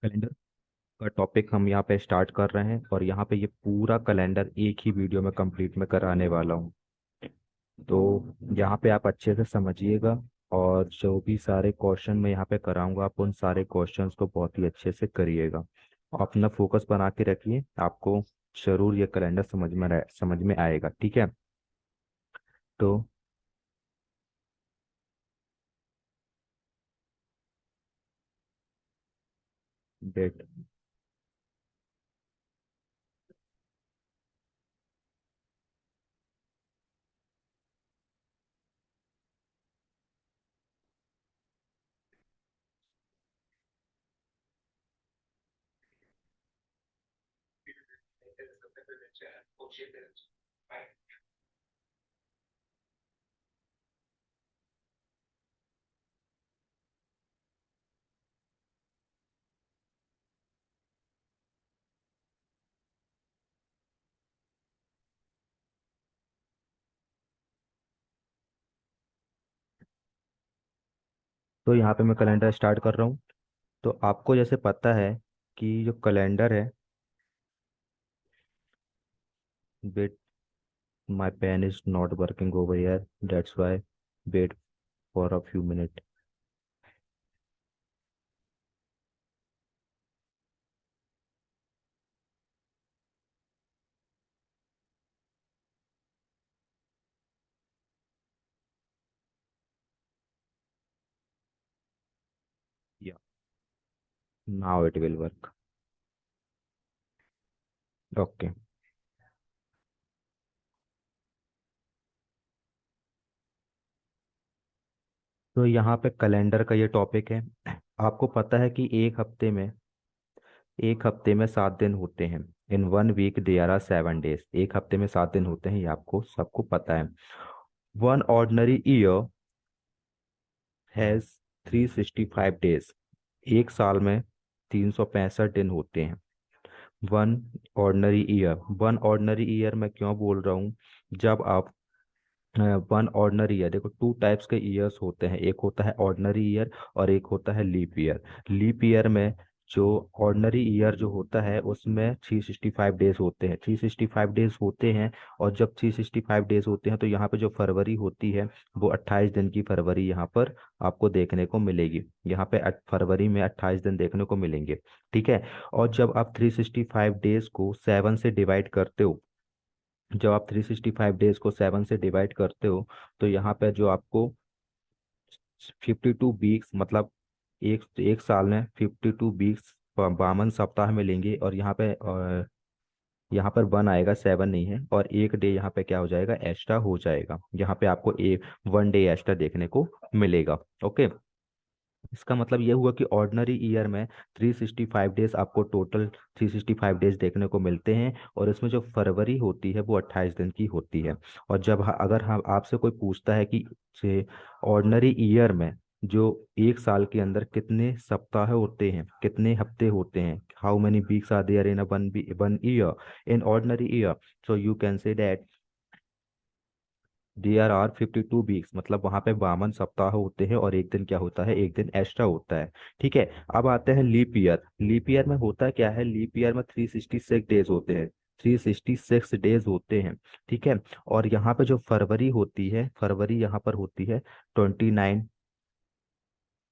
Calendar का topic हम यहाँ पे स्टार्ट कर रहे हैं और यहाँ पे ये पूरा कैलेंडर एक ही वीडियो में कंप्लीट में कराने वाला हूँ। तो यहाँ पे आप अच्छे से समझिएगा और जो भी सारे क्वेश्चन मैं यहाँ पे कराऊंगा आप उन सारे क्वेश्चंस को बहुत ही अच्छे से करिएगा। अपना फोकस बना के रखिए, आपको जरूर ये कैलेंडर समझ में आएगा। ठीक है। तो डेट। तो यहाँ पे मैं कैलेंडर स्टार्ट कर रहा हूँ। तो आपको जैसे पता है कि जो कैलेंडर है, wait, my pen is not working over here, that's why, wait for a few minute. या now it will work. Okay. तो यहाँ पे कैलेंडर का ये टॉपिक है। आपको पता है कि एक हफ्ते में 7 दिन होते हैं। In one week there are 7 days. एक हफ्ते में 7 दिन होते हैं, ये आपको सबको पता है। One ordinary year has 365 days. एक साल में 365 दिन होते हैं। वन वन ऑर्डिनरी ईयर मैं क्यों बोल रहा हूँ? जब आप वन ऑर्डिनरी ईयर, देखो टू टाइप्स के ईयर्स होते हैं, एक होता है ऑर्डिनरी ईयर और एक होता है लीप ईयर। लीप ईयर में जो ऑर्डिनरी ईयर जो होता है उसमें 365 डेज होते हैं, 365 डेज होते हैं। और जब 365 डेज होते हैं तो यहाँ पे जो फरवरी होती है वो 28 दिन की फरवरी यहाँ पर आपको देखने को मिलेगी। यहाँ पे फरवरी में 28 दिन देखने को मिलेंगे। ठीक है। और जब आप 365 डेज को 7 से डिवाइड करते हो तो यहाँ पे जो आपको 52 वीक्स, मतलब एक एक साल में 52 वीक्स 52 सप्ताह मिलेंगे। और यहाँ पर वन आएगा, सेवन नहीं है, और एक डे यहाँ पे क्या हो जाएगा, एक्स्ट्रा हो जाएगा। यहाँ पे आपको एक वन डे एक्स्ट्रा देखने को मिलेगा। ओके। इसका मतलब ये हुआ कि ऑर्डिनरी ईयर में 365 डेज आपको टोटल 365 डेज देखने को मिलते हैं। और इसमें जो फरवरी होती है वो 28 दिन की होती है। और अगर हम आपसे कोई पूछता है कि ऑर्डिनरी ईयर में जो एक साल के अंदर कितने सप्ताह होते हैं, कितने हफ्ते होते हैं, how many weeks are there in a one year, in ordinary year, so you can say that are 52 weeks, मतलब वहां पे 52 सप्ताह होते हैं और एक दिन क्या होता है, एक दिन एक्स्ट्रा होता है। ठीक है। अब आते हैं लीप ईयर। लीप ईयर में होता क्या है, लीप ईयर में 366 डेज होते हैं, 366 डेज होते हैं। ठीक है। और यहाँ पे जो फरवरी होती है, फरवरी यहाँ पर होती है 29।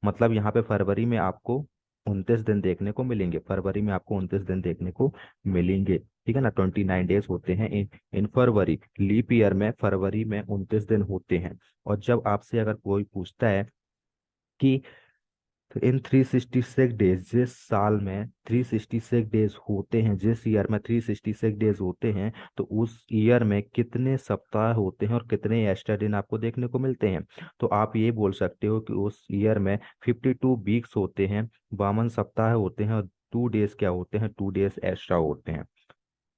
मतलब यहाँ पे फरवरी में आपको 29 दिन देखने को मिलेंगे, फरवरी में आपको 29 दिन देखने को मिलेंगे। ठीक है ना। 29 डेज होते हैं इन फरवरी। लीप ईयर में फरवरी में 29 दिन होते हैं। और जब आपसे अगर कोई पूछता है कि इन 366 डेज, जिस साल में 366 डेज होते हैं, जिस ईयर में 366 डेज होते हैं, तो उस ईयर में कितने सप्ताह होते हैं और कितने एक्स्ट्रा दिन आपको देखने को मिलते हैं। तो आप ये बोल सकते हो कि उस ईयर में 52 वीक्स होते हैं, 52 सप्ताह होते हैं, और 2 डेज क्या होते हैं, 2 डेज एक्स्ट्रा होते हैं।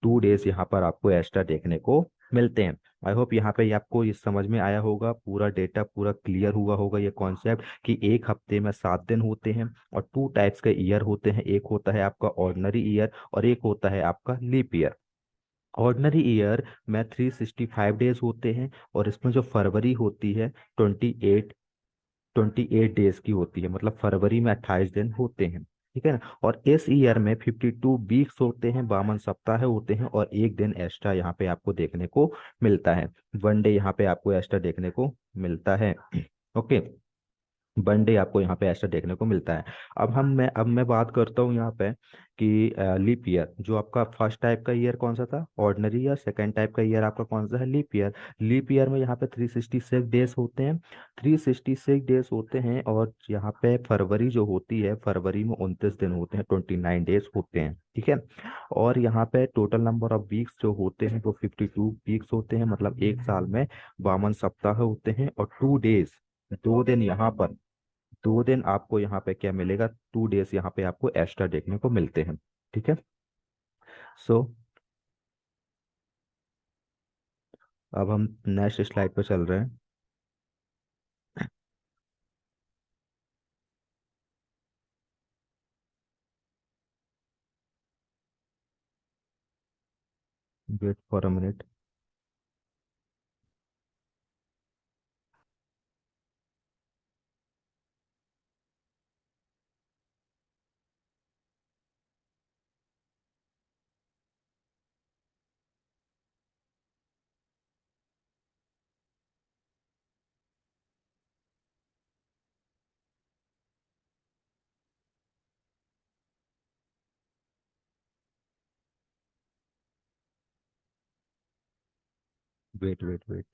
2 डेज यहाँ पर आपको एक्स्ट्रा देखने को मिलते हैं। आई होप यहाँ पे आपको ये समझ में आया होगा, पूरा डेटा पूरा क्लियर हुआ होगा, ये कॉन्सेप्ट कि एक हफ्ते में 7 दिन होते हैं और टू टाइप्स के ईयर होते हैं। एक होता है आपका ऑर्डिनरी ईयर और एक होता है आपका लीप ईयर। ऑर्डिनरी ईयर में 365 डेज होते हैं और इसमें जो फरवरी होती है 28 28 डेज की होती है, मतलब फरवरी में 28 दिन होते हैं। ठीक है ना। और इस ईयर में 52 वीक्स होते हैं, 52 सप्ताह होते हैं, और एक दिन एक्स्ट्रा यहाँ पे आपको देखने को मिलता है। वन डे यहाँ पे आपको एक्स्ट्रा देखने को मिलता है। ओके, वन डे आपको यहाँ पे ऐसा देखने को मिलता है। अब मैं बात करता हूँ यहाँ पे कि लीप ईयर, जो आपका फर्स्ट टाइप का ईयर कौन सा था, ऑर्डिनरी ईयर, सेकंड टाइप का ईयर आपका कौन सा है, लीप ईयर। लीप ईयर में यहाँ पे 366 डेज होते हैं, 366 डेज होते हैं। और यहाँ पे फरवरी जो होती है, फरवरी में 29 दिन होते हैं, 29 डेज होते हैं, ठीक है। और यहाँ पे टोटल नंबर ऑफ वीक्स जो होते हैं वो 52 वीक्स होते हैं, मतलब एक साल में 52 सप्ताह होते हैं। और 2 डेज, 2 दिन यहाँ पर, 2 दिन आपको यहाँ पे क्या मिलेगा, 2 डेज यहाँ पे आपको एक्स्ट्रा देखने को मिलते हैं, ठीक है। सो अब हम नेक्स्ट स्लाइड पे चल रहे हैं। Wait for a minute. Wait wait wait,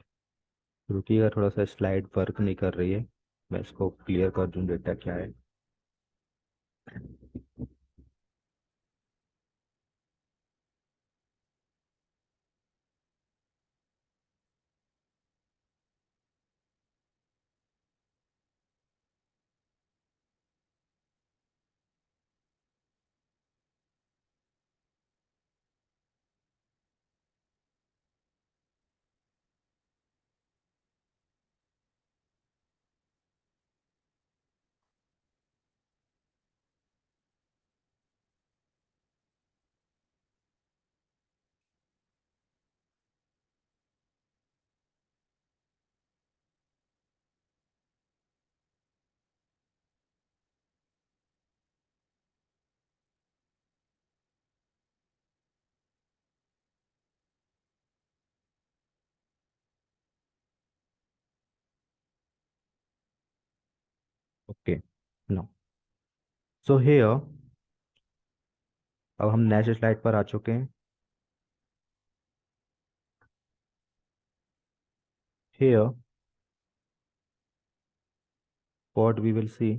रुकिएगा, थोड़ा सा स्लाइड वर्क नहीं कर रही है। मैं इसको क्लियर कर दूं, डेटा क्या है। ओके, नो, सो हियर, अब हम नेक्स्ट स्लाइड पर आ चुके हैं। Here what we will see,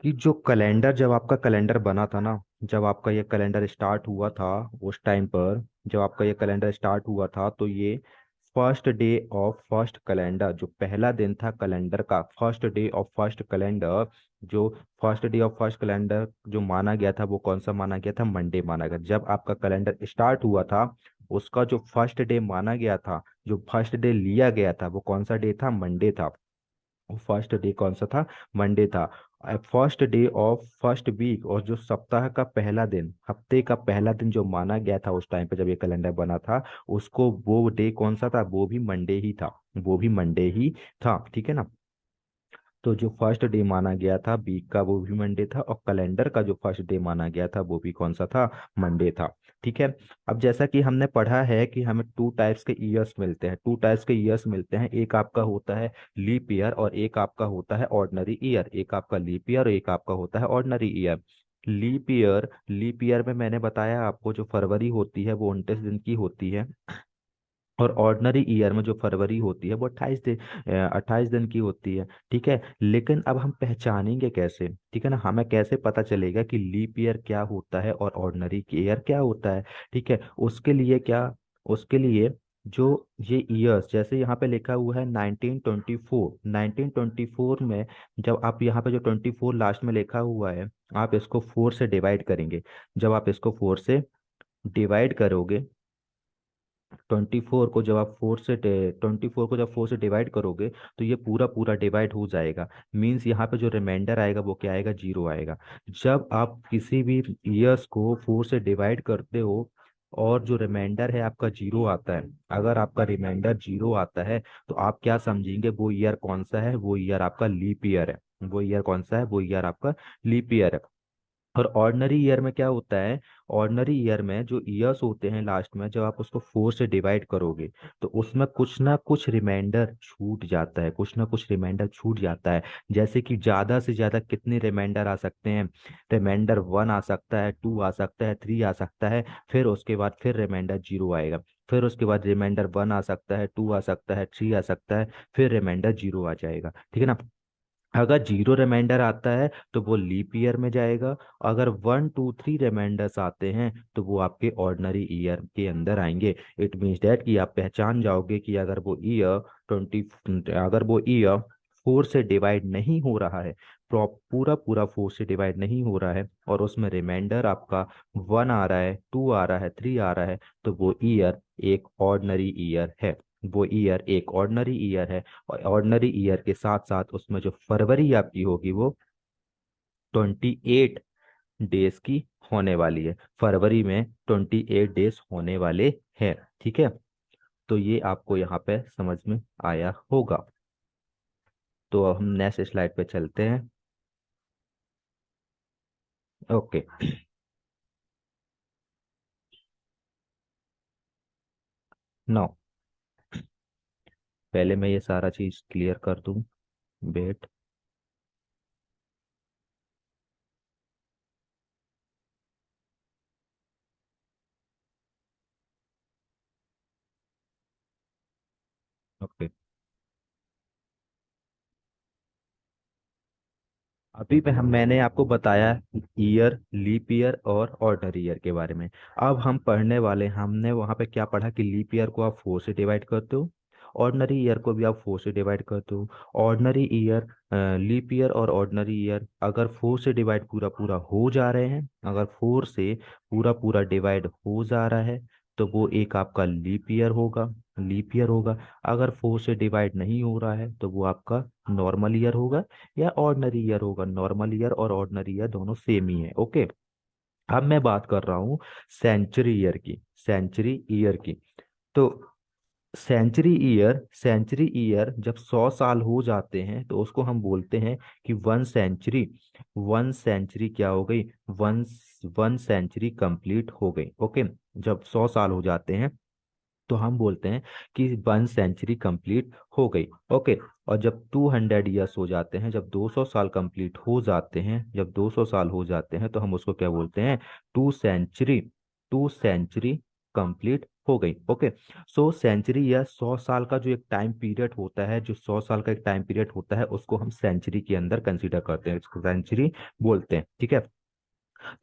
कि जो कैलेंडर, जब आपका कैलेंडर बना था ना, जब आपका ये कैलेंडर स्टार्ट हुआ था, उस टाइम पर जब आपका ये कैलेंडर स्टार्ट हुआ था, तो ये first day of first calendar, जो पहला दिन था कैलेंडर का, first day of first calendar, जो first day of first calendar जो माना गया था, वो कौन सा माना गया था, मंडे माना गया। जब आपका कैलेंडर स्टार्ट हुआ था, उसका जो फर्स्ट डे माना गया था, जो फर्स्ट डे लिया गया था, वो कौन सा डे था, मंडे था। फर्स्ट डे कौन सा था, मंडे था। First day of first week, और जो सप्ताह का पहला दिन, हफ्ते का पहला दिन जो माना गया था उस टाइम पे जब ये कैलेंडर बना था, उसको वो डे कौन सा था, वो भी मंडे ही था, वो भी मंडे ही था, ठीक है ना। तो जो फर्स्ट डे माना गया था वीक का, वो भी मंडे था, और कैलेंडर का जो फर्स्ट डे माना गया था वो भी कौन सा था, मंडे था, ठीक है। अब जैसा कि हमने पढ़ा है कि हमें टू टाइप्स के ईयर्स मिलते हैं, टू टाइप्स के ईयर्स मिलते हैं, एक आपका होता है लीप ईयर, और एक आपका होता है ऑर्डिनरी ईयर। एक आपका लीप ईयर और एक आपका होता है ऑर्डिनरी ईयर। लीप ईयर में मैंने बताया आपको, जो फरवरी होती है वो 29 दिन की होती है, और ऑर्डिनरी ईयर में जो फरवरी होती है वो 28 दिन की होती है, ठीक है। लेकिन अब हम पहचानेंगे कैसे, ठीक है ना, हमें कैसे पता चलेगा कि लीप ईयर क्या होता है और ऑर्डिनरी ईयर क्या होता है, ठीक है। उसके लिए जो ये ईयर्स, जैसे यहाँ पे लिखा हुआ है 1924, 1924 में, जब आप यहाँ पे जो 24 लास्ट में लिखा हुआ है, आप इसको 4 से डिवाइड करेंगे। जब आप इसको 4 से डिवाइड करोगे, 24 को जब 4 से डिवाइड करोगे, तो ये पूरा पूरा डिवाइड हो जाएगा। मीन्स यहाँ पे जो रिमाइंडर आएगा वो क्या आएगा, जीरो आएगा। जब आप किसी भी ईयर्स को 4 से डिवाइड करते हो और जो रिमाइंडर है आपका जीरो आता है, अगर आपका रिमाइंडर जीरो आता है, तो आप क्या समझेंगे, वो ईयर कौन सा है, वो ईयर आपका लीप ईयर है, वो ईयर कौन सा है? वो ईयर आपका लीप ईयर है। और ऑर्डिनरी ईयर में क्या होता है? ऑर्डिनरी ईयर में जो ईयर्स होते हैं लास्ट में, जब आप उसको 4 से डिवाइड करोगे तो उसमें कुछ ना कुछ रिमाइंडर छूट जाता है, कुछ ना कुछ रिमाइंडर छूट जाता है। जैसे कि ज्यादा से ज्यादा कितने रिमाइंडर आ सकते हैं? रिमाइंडर 1 आ सकता है, 2 आ सकता है, 3 आ सकता है, फिर उसके बाद फिर रिमाइंडर 0 आएगा। फिर उसके बाद रिमाइंडर 1 आ सकता है, 2 आ सकता है, 3 आ सकता है, फिर रिमाइंडर 0 आ जाएगा। ठीक है ना? अगर 0 रिमाइंडर आता है तो वो लीप ईयर में जाएगा। अगर 1 2 3 रिमाइंडर्स आते हैं तो वो आपके ऑर्डिनरी ईयर के अंदर आएंगे। इट मीन्स डैट कि आप पहचान जाओगे कि अगर वो ईयर 4 से डिवाइड नहीं हो रहा है, पूरा पूरा 4 से डिवाइड नहीं हो रहा है, और उसमें रिमाइंडर आपका 1 आ रहा है, 2 आ रहा है, 3 आ रहा है, तो वो ईयर एक ऑर्डिनरी ईयर है। वो ईयर एक ऑर्डिनरी ईयर है। और ऑर्डिनरी ईयर के साथ साथ उसमें जो फरवरी आपकी होगी वो 28 डेज की होने वाली है। फरवरी में 28 डेज होने वाले हैं। ठीक है? तो ये आपको यहाँ पे समझ में आया होगा। तो अब हम नेक्स्ट स्लाइड पे चलते हैं। ओके। नो, पहले मैं ये सारा चीज क्लियर कर दूं। वेट। ओके। अभी मैंने आपको बताया ईयर, लीप ईयर और ऑर्डिनरी ईयर के बारे में। अब हम पढ़ने वाले, हमने वहां पे क्या पढ़ा कि लीप ईयर को आप 4 से डिवाइड करते हो, ऑर्डिनरी ईयर को भी आप 4 से डिवाइड करते हो। ऑर्डिनरी ईयर, लीप ईयर और ऑर्डिनरी ईयर अगर 4 से डिवाइड पूरा पूरा हो जा रहे हैं, अगर 4 से पूरा पूरा डिवाइड हो जा रहा है तो वो एक आपका लीप ईयर होगा। लीप ईयर होगा। अगर 4 से डिवाइड नहीं हो रहा है तो वो आपका नॉर्मल ईयर होगा या ऑर्डिनरी ईयर होगा। नॉर्मल ईयर और ऑर्डिनरी ईयर दोनों सेम ही है। ओके। अब मैं बात कर रहा हूँ सेंचुरी ईयर की। सेंचुरी ईयर की। तो सेंचुरी ईयर जब 100 साल हो जाते हैं तो उसको हम बोलते हैं कि 1 सेंचुरी। 1 सेंचुरी क्या हो गई? वन 1 सेंचुरी कंप्लीट हो गई। ओके। जब 100 साल हो जाते हैं तो हम बोलते हैं कि 1 सेंचुरी कंप्लीट हो गई। ओके। और जब 200 ईयर्स हो जाते हैं, जब 200 साल कंप्लीट हो जाते हैं, जब 200 साल हो जाते हैं तो हम उसको क्या बोलते हैं? 2 सेंचुरी। 2 सेंचुरी कंप्लीट हो गई। ओके। सो सेंचुरी या 100 साल का जो एक टाइम पीरियड होता है, जो 100 साल का एक टाइम पीरियड होता है, उसको हम सेंचुरी के अंदर कंसीडर करते हैं, इसको सेंचुरी बोलते हैं। ठीक है?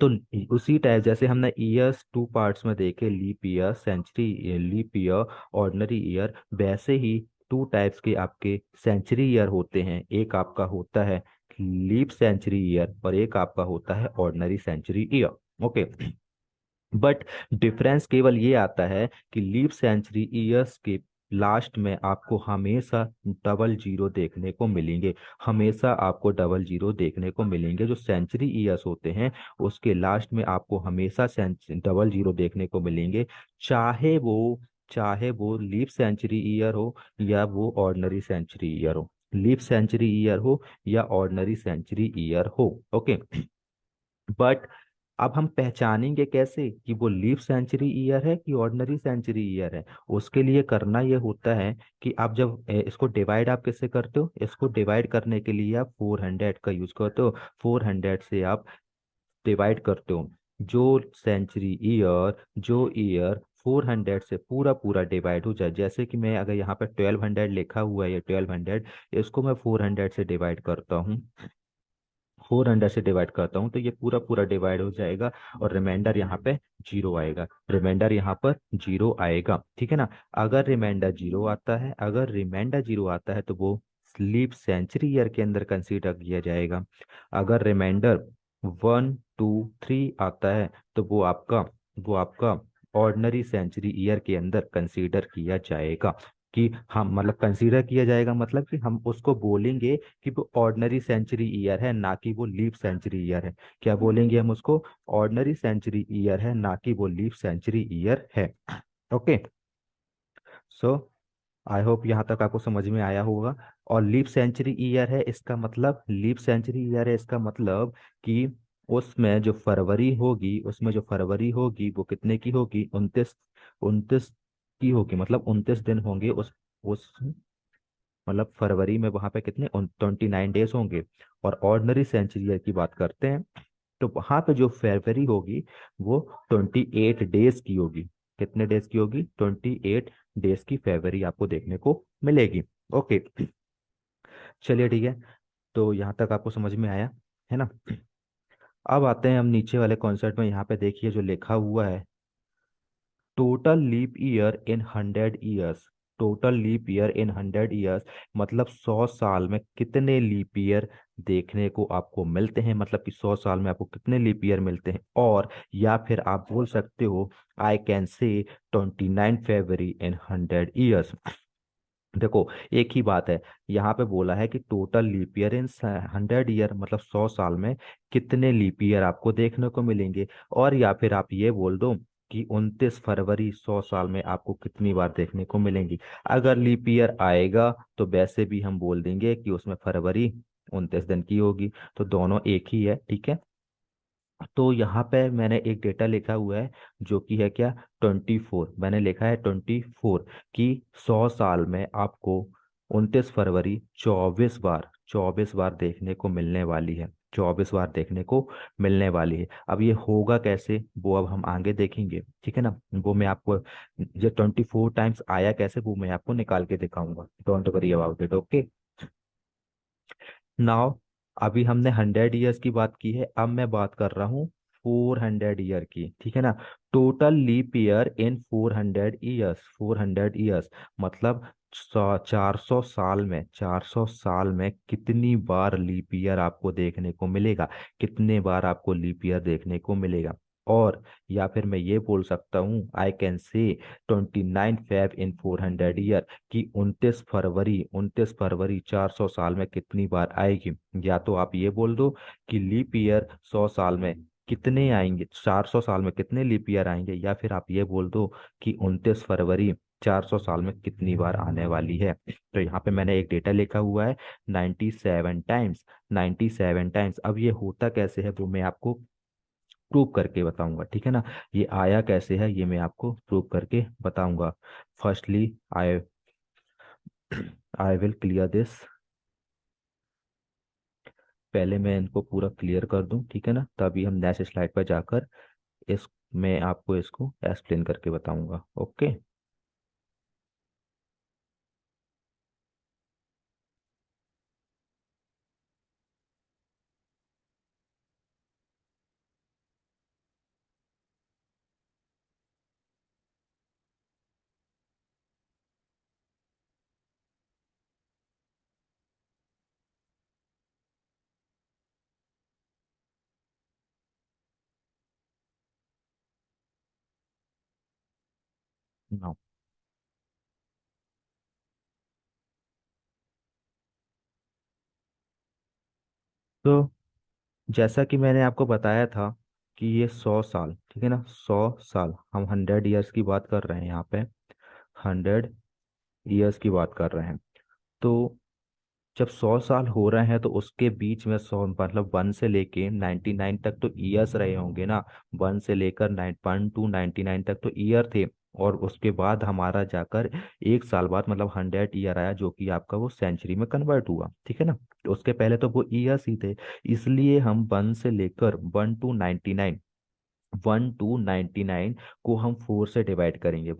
तो उसी टाइप जैसे हमने ईयर्स 2 पार्ट्स में देखे, leap year, century, leap year, ordinary year, वैसे ही 2 टाइप्स के आपके सेंचुरी ईयर होते हैं। एक आपका होता है लीप सेंचुरी ईयर और एक आपका होता है ordinary century year. Okay. But difference केवल ये आता है कि लीप सेंचुरी ईयर्स के लास्ट में आपको हमेशा डबल जीरो देखने को मिलेंगे। हमेशा आपको डबल जीरो देखने को मिलेंगे। जो सेंचुरी ईयर्स होते हैं उसके लास्ट में आपको हमेशा डबल जीरो देखने को मिलेंगे। चाहे वो चाहे वो लीप सेंचुरी ईयर हो या वो ऑर्डिनरी सेंचुरी ईयर हो। लीप सेंचुरी ईयर हो या ऑर्डिनरी सेंचुरी ईयर हो। ओके। बट अब हम पहचानेंगे कैसे कि वो लीप सेंचुरी ईयर है कि ऑर्डिनरी सेंचुरी ईयर है? उसके लिए करना ये होता है कि आप जब इसको डिवाइड आप कैसे करते हो? इसको डिवाइड करने के लिए आप 400 का यूज करते हो। 400 से आप डिवाइड करते हो। जो ईयर 400 से पूरा पूरा डिवाइड हो जाए, जैसे कि मैं अगर यहाँ पे 1200 लिखा हुआ है, ये 1200, इसको मैं 400 से डिवाइड करता हूँ। 400 से डिवाइड करता हूँ तो ये पूरा पूरा डिवाइड हो जाएगा और रिमाइंडर यहाँ पे 0 आएगा। रिमाइंडर यहाँ पर 0 आएगा। ठीक है ना? अगर रिमाइंडर जीरो आता है तो वो स्लीप सेंचुरी ईयर के अंदर कंसीडर किया जाएगा। अगर रिमाइंडर 1 2 3 आता है तो वो आपका ऑर्डिनरी सेंचुरी ईयर के अंदर कंसीडर किया जाएगा। कि हम मतलब कंसीडर किया जाएगा मतलब कि हम उसको बोलेंगे कि वो ऑर्डिनरी सेंचुरी ईयर है, ना कि वो लीप सेंचुरी ईयर है। क्या बोलेंगे हम उसको? ऑर्डिनरी सेंचुरी ईयर है, ना कि वो लीप सेंचुरी ईयर है। ओके। सो आई होप यहाँ तक आपको समझ में आया होगा। और लीप सेंचुरी ईयर है इसका मतलब, लीप सेंचुरी ईयर है इसका मतलब कि उसमें जो फरवरी होगी वो कितने की होगी, 29 की होगी। मतलब 29 दिन होंगे उस मतलब फरवरी में वहां पे कितने 29 डेज होंगे। और ऑर्डिनरी सेंचुरी ईयर की बात करते हैं तो वहां पे जो फरवरी होगी वो 28 डेज की होगी। कितने डेज की होगी, 28 डेज की फरवरी आपको देखने को मिलेगी। ओके, चलिए ठीक है। तो यहाँ तक आपको समझ में आया है ना। अब आते हैं हम नीचे वाले कॉन्सेप्ट में। यहाँ पे देखिए जो लिखा हुआ है, total leap year in 100 years. Total leap year in 100 years मतलब 100 साल में कितने लीप ईयर देखने को आपको मिलते हैं, मतलब कि 100 साल में आपको कितने लीप ईयर मिलते हैं। और या फिर आप बोल सकते हो I can say 29 February in 100 years. देखो एक ही बात है, यहाँ पे बोला है कि total leap year in 100 year मतलब 100 साल में कितने लीप ईयर आपको देखने को मिलेंगे। और या फिर आप ये बोल दो कि 29 फरवरी 100 साल में आपको कितनी बार देखने को मिलेंगी। अगर लीप ईयर आएगा तो वैसे भी हम बोल देंगे कि उसमें फरवरी 29 दिन की होगी। तो दोनों एक ही है, ठीक है। तो यहाँ पे मैंने एक डेटा लिखा हुआ है जो कि है क्या, 24। मैंने लिखा है 24 कि 100 साल में आपको 29 फरवरी 24 बार देखने को मिलने वाली है। 24 बार देखने को मिलने वाली है। अब ये होगा कैसे वो अब हम आगे देखेंगे, ठीक है ना। वो मैं आपको, ये 24 टाइम्स आया कैसे वो मैं आपको निकाल के दिखाऊंगा। Don't worry about it, okay. Now अभी हमने 100 ईयर्स की बात की है, अब मैं बात कर रहा हूँ 400 ईयर की, ठीक है ना। Total leap year in 400 years. 400 years मतलब 400 साल में कितनी बार लीप ईयर आपको देखने को मिलेगा, कितने बार आपको लीप ईयर देखने को मिलेगा। और या फिर मैं ये बोल सकता हूँ I can say 29 Feb in 400 year कि 29 फरवरी 400 साल में कितनी बार आएगी। या तो आप ये बोल दो कि लीप ईयर 100 साल में कितने आएंगे, 400 साल में कितने लीप ईयर आएंगे। या फिर आप ये बोल दो कि 29 फरवरी 400 साल में कितनी बार आने वाली है। तो यहाँ पे मैंने एक डेटा लिखा हुआ है 97 टाइम्स। 97 टाइम्स। अब ये होता कैसे है वो मैं आपको प्रूव करके बताऊंगा, ठीक है ना। ये आया कैसे है ये मैं आपको प्रूव करके बताऊंगा। Firstly I I will clear this. पहले मैं इनको पूरा क्लियर कर दूं, ठीक है ना, तभी हम नेक्स्ट स्लाइड पर जाकर इस मैं आपको इसको एक्सप्लेन करके बताऊंगा, ओके। नाउ तो जैसा कि मैंने आपको बताया था कि ये 100 साल, ठीक है ना, 100 साल, हम 100 ईयर्स की बात कर रहे हैं यहाँ पे। 100 ईयर्स की बात कर रहे हैं। तो जब 100 साल हो रहे हैं तो उसके बीच में 100 मतलब 1 से लेके 99 तक तो ईयर्स रहे होंगे ना। 1 से लेकर 1 टू 99 तक तो ईयर थे। और उसके बाद हमारा जाकर 1 साल बाद मतलब 100 ईयर आया जो कि आपका वो सेंचुरी में कन्वर्ट हुआ, ठीक है ना। तो उसके पहले तो वो ईयर्स ही थे। इसलिए हम 1 टू 99 को हम 4 से डिवाइड करेंगे।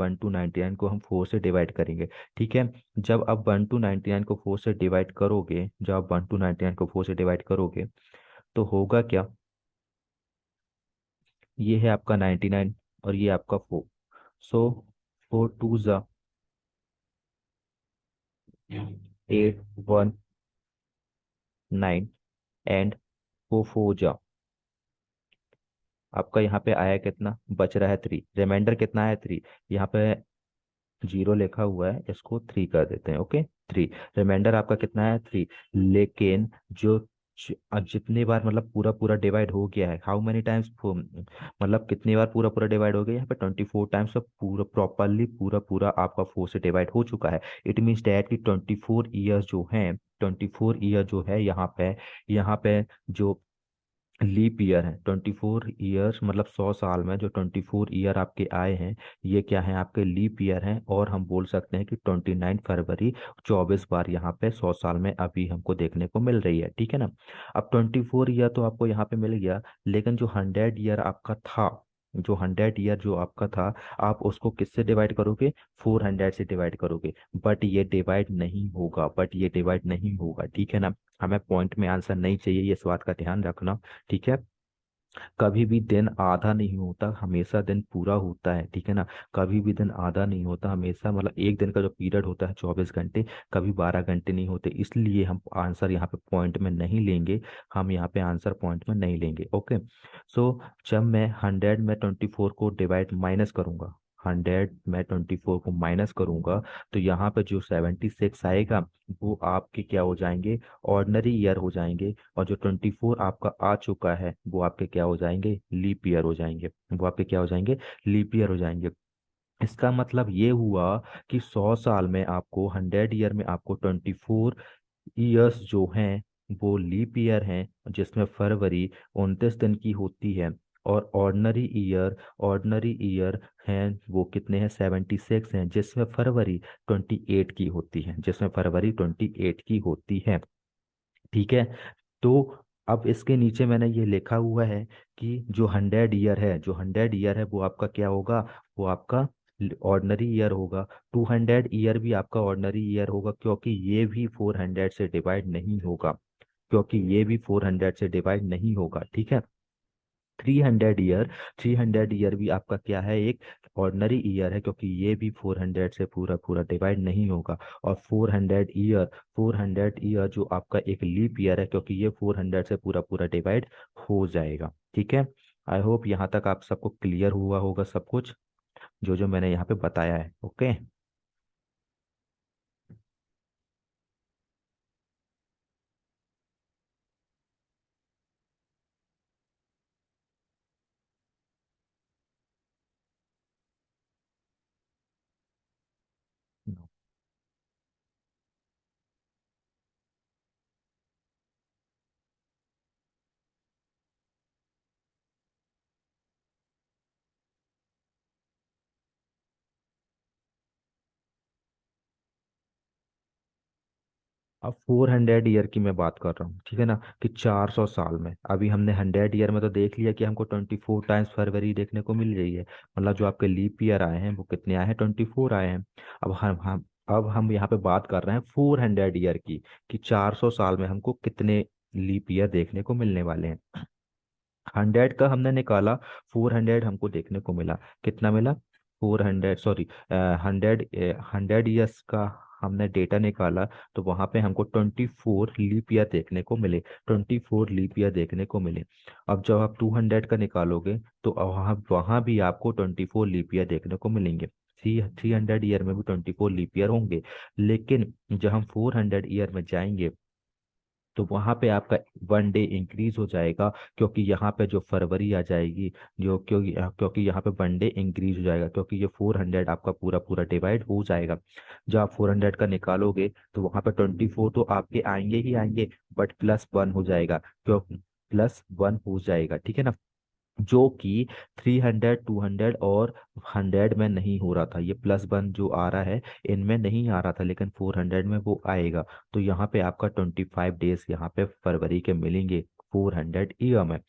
ठीक है। जब आप 1 टू 99 को 4 से डिवाइड करोगे तो होगा क्या, ये है आपका 99 और ये आपका 4। सो 4 टू 8 1 9 एंड 4 4 आपका यहाँ पे आया कितना, बच रहा है 3। रिमाइंडर कितना है 3। यहाँ पे 0 लिखा हुआ है, इसको 3 कर देते हैं, ओके। 3 रिमाइंडर आपका कितना है 3। लेकिन जो जितने बार मतलब पूरा पूरा डिवाइड हो गया है, हाउ मेनी टाइम्स, मतलब कितनी बार पूरा पूरा डिवाइड हो गया, यहाँ पे 24 टाइम्स का पूरा प्रॉपरली पूरा पूरा आपका 4 से डिवाइड हो चुका है। इट मीन्स डैट कि 24 ईयर्स जो हैं, 24 ईयर जो है यहाँ पे जो लीप ईयर है, 24 ईयर्स मतलब 100 साल में जो 24 ईयर आपके आए हैं, ये क्या है, आपके लीप ईयर हैं। और हम बोल सकते हैं कि 29 फरवरी 24 बार यहाँ पे 100 साल में अभी हमको देखने को मिल रही है, ठीक है ना। अब 24 ईयर तो आपको यहाँ पे मिल गया, लेकिन जो 100 ईयर आपका था, जो 100 ईयर जो आपका था, आप उसको किससे डिवाइड करोगे, 400 से डिवाइड करोगे। बट ये डिवाइड नहीं होगा, ठीक है ना। हमें पॉइंट में आंसर नहीं चाहिए, ये इस बात का ध्यान रखना, ठीक है। कभी भी दिन आधा नहीं होता, हमेशा दिन पूरा होता है, ठीक है ना। कभी भी दिन आधा नहीं होता, हमेशा मतलब एक दिन का जो पीरियड होता है 24 घंटे, कभी 12 घंटे नहीं होते। इसलिए हम आंसर यहाँ पे पॉइंट में नहीं लेंगे, हम यहाँ पे आंसर पॉइंट में नहीं लेंगे, ओके। सो जब मैं 100 में 24 को डिवाइड माइनस करूंगा, 100 में 24 को माइनस करूंगा, तो यहाँ पे जो 76 आएगा वो आपके क्या हो जाएंगे, ऑर्डिनरी ईयर हो जाएंगे। और जो 24 आपका आ चुका है वो आपके क्या हो जाएंगे, लीप ईयर हो जाएंगे। वो आपके क्या हो जाएंगे, लीप ईयर हो जाएंगे। इसका मतलब ये हुआ कि 100 साल में आपको, 100 ईयर में आपको 24 ईयर्स जो हैं वो लीप ईयर हैं, जिसमें फरवरी 29 दिन की होती है। और ऑर्डिनरी ईयर हैं वो कितने हैं, 76 हैं, जिसमें फरवरी 28 की होती है, जिसमें फरवरी 28 की होती है, ठीक है। तो अब इसके नीचे मैंने ये लिखा हुआ है कि जो 100 ईयर है वो आपका क्या होगा, वो आपका ऑर्डिनरी ईयर होगा। 200 ईयर भी आपका ऑर्डिनरी ईयर होगा, क्योंकि ये भी 400 से डिवाइड नहीं होगा, क्योंकि ये भी 400 से डिवाइड नहीं होगा, ठीक है। 300 ईयर भी आपका क्या है, एक ऑर्डिनरी ईयर है, क्योंकि ये भी 400 से पूरा पूरा डिवाइड नहीं होगा। और 400 ईयर जो आपका एक लीप ईयर है, क्योंकि ये 400 से पूरा पूरा डिवाइड हो जाएगा, ठीक है। आई होप यहाँ तक आप सबको क्लियर हुआ होगा सब कुछ, जो जो मैंने यहाँ पे बताया है, ओके। अब 400 ईयर की मैं बात कर रहा हूँ, ठीक है ना, कि 400 साल में, अभी हमने 100 ईयर में तो देख लिया कि हमको 24 टाइम्स फरवरी देखने को मिल रही है, मतलब जो आपके लीप ईयर आए हैं वो कितने आए हैं, 24 आए हैं। अब हम यहाँ पे बात कर रहे हैं 400 ईयर की, कि 400 साल में हमको कितने लीप ईयर देखने को मिलने वाले हैं। 100 का हमने निकाला, 400 हमको देखने को मिला, कितना मिला, 400, सॉरी, 100 ईयर्स का हमने डेटा निकाला, तो वहां पे हमको 24 लीप ईयर देखने को मिले, 24 लीप ईयर देखने को मिले। अब जब आप 200 का निकालोगे, तो वहाँ वहाँ भी आपको 24 लीप ईयर देखने को मिलेंगे। 300 ईयर में भी 24 लीप ईयर होंगे। लेकिन जब हम 400 ईयर में जाएंगे, तो वहां पे आपका 1 डे इंक्रीज हो जाएगा, क्योंकि यहाँ पे जो फरवरी आ जाएगी, जो क्योंकि यहाँ पे 1 डे इंक्रीज हो जाएगा, क्योंकि ये 400 आपका पूरा पूरा डिवाइड हो जाएगा। जब आप 400 का निकालोगे, तो वहां पे 24 तो आपके आएंगे ही आएंगे, बट +1 हो जाएगा, क्यों, +1 हो जाएगा, ठीक है ना। जो कि 300, 200 और 100 में नहीं हो रहा था, ये +1 जो आ रहा है इनमें नहीं आ रहा था, लेकिन 400 में वो आएगा। तो यहाँ पे आपका 25 डेज यहाँ पे फरवरी के मिलेंगे 400 ईयर में।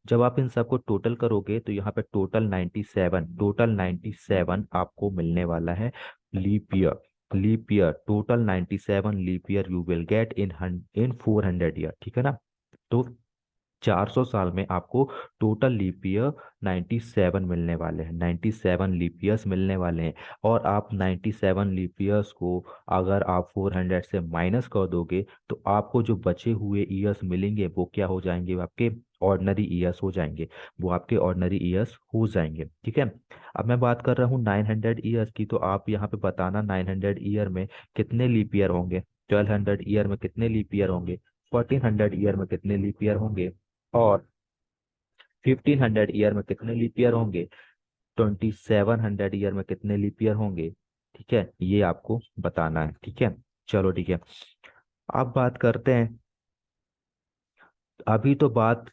जब आप इन सबको टोटल करोगे, तो यहाँ पे टोटल 97 आपको मिलने वाला है leap year. Leap year total 97 leap year you will get in 400 year, ठीक है ना। तो 400 साल में आपको टोटल लीप ईयर 97 मिलने वाले हैं, 97 लीप ईयर्स मिलने वाले हैं। और आप 97 लीप ईयर्स को अगर आप 400 से माइनस कर दोगे, तो आपको जो बचे हुए ईयर्स मिलेंगे वो क्या हो जाएंगे, वो आपके ऑर्डिनरी ईयर्स हो जाएंगे, वो आपके ऑर्डिनरी ईयर्स हो जाएंगे, ठीक है। अब मैं बात कर रहा हूँ 900 ईयर्स की, तो आप यहाँ पे बताना 900 ईयर में कितने लीप ईयर होंगे, 1200 ईयर में कितने लीप ईयर होंगे, 1400 ईयर में कितने लीप ईयर होंगे, और 1500 ईयर में कितने लीप ईयर होंगे, 2700 ईयर में कितने लीप ईयर होंगे। ठीक है, ये आपको बताना है। ठीक है, चलो ठीक है। अब बात करते हैं, अभी तो बात,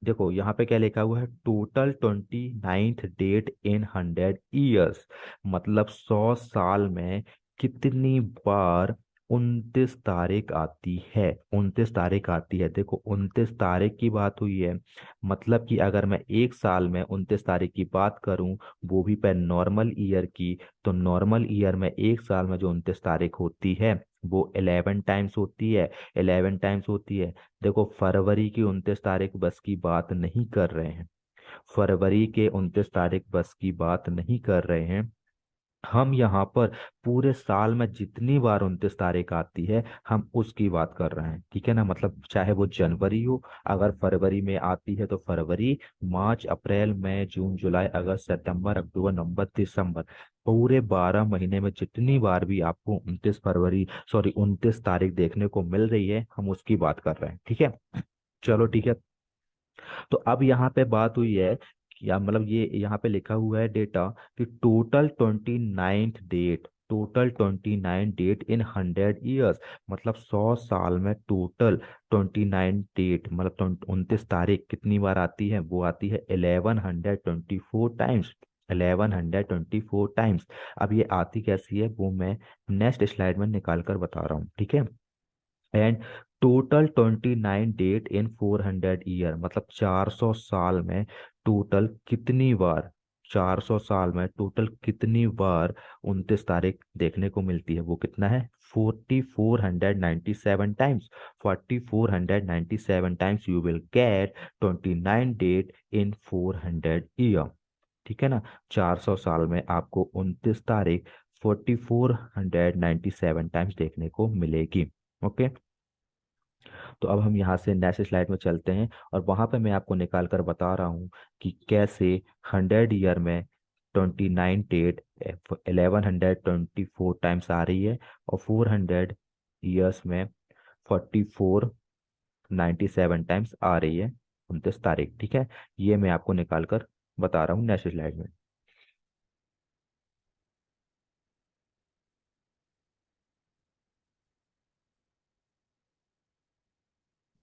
देखो यहाँ पे क्या लिखा हुआ है, total 29th date in 100 years, मतलब 100 साल में कितनी बार 29 तारीख आती है, 29 तारीख आती है। देखो 29 तारीख की बात हुई है, मतलब कि अगर मैं एक साल में 29 तारीख की बात करूं, वो भी पे नॉर्मल ईयर की, तो नॉर्मल ईयर में एक साल में जो 29 तारीख होती है वो 11 टाइम्स होती है, 11 टाइम्स होती है। देखो फरवरी की 29 तारीख बस की बात नहीं कर रहे हैं, फरवरी के 29 तारीख बस की बात नहीं कर रहे हैं, हम यहाँ पर पूरे साल में जितनी बार 29 तारीख आती है हम उसकी बात कर रहे हैं। ठीक है ना, मतलब चाहे वो जनवरी हो, अगर फरवरी में आती है तो फरवरी, मार्च अप्रैल मई जून जुलाई अगस्त सितंबर अक्टूबर नवंबर दिसंबर, पूरे 12 महीने में जितनी बार भी आपको 29 फरवरी, सॉरी 29 तारीख देखने को मिल रही है, हम उसकी बात कर रहे हैं। ठीक है, चलो ठीक है। तो अब यहाँ पे बात हुई है कि मतलब ये यहाँ पे लिखा हुआ है डेटा कि टोटल 29 डेट इन 100 ईयर्स, मतलब 100 साल में टोटल 29 डेट, मतलब 29 तारीख कितनी बार आती है, वो आती है 1124 टाइम्स, 1124 टाइम्स। अब ये आती कैसी है वो मैं नेक्स्ट स्लाइड में निकाल कर बता रहा हूँ। ठीक है, and total 29 date in 400 year, मतलब 400 साल में टोटल कितनी बार, 400 साल में टोटल कितनी बार 29 तारीख देखने को मिलती है, वो कितना है, 4497 times, 4497 times you will get 29 date in 400 year. ठीक है ना, 400 साल में आपको 29 तारीख 4497 टाइम्स देखने को मिलेगी। ओके, तो अब हम यहाँ से नेक्स्ट स्लाइड में चलते हैं, और वहां पे मैं आपको निकाल कर बता रहा हूँ कि कैसे 100 ईयर में 29 डेट 1124 टाइम्स आ रही है, और 400 ईयर्स में 4497 टाइम्स आ रही है 29 तारीख। ठीक है, ये मैं आपको निकाल कर बता रहा हूँ नेक्स्ट स्लाइड में।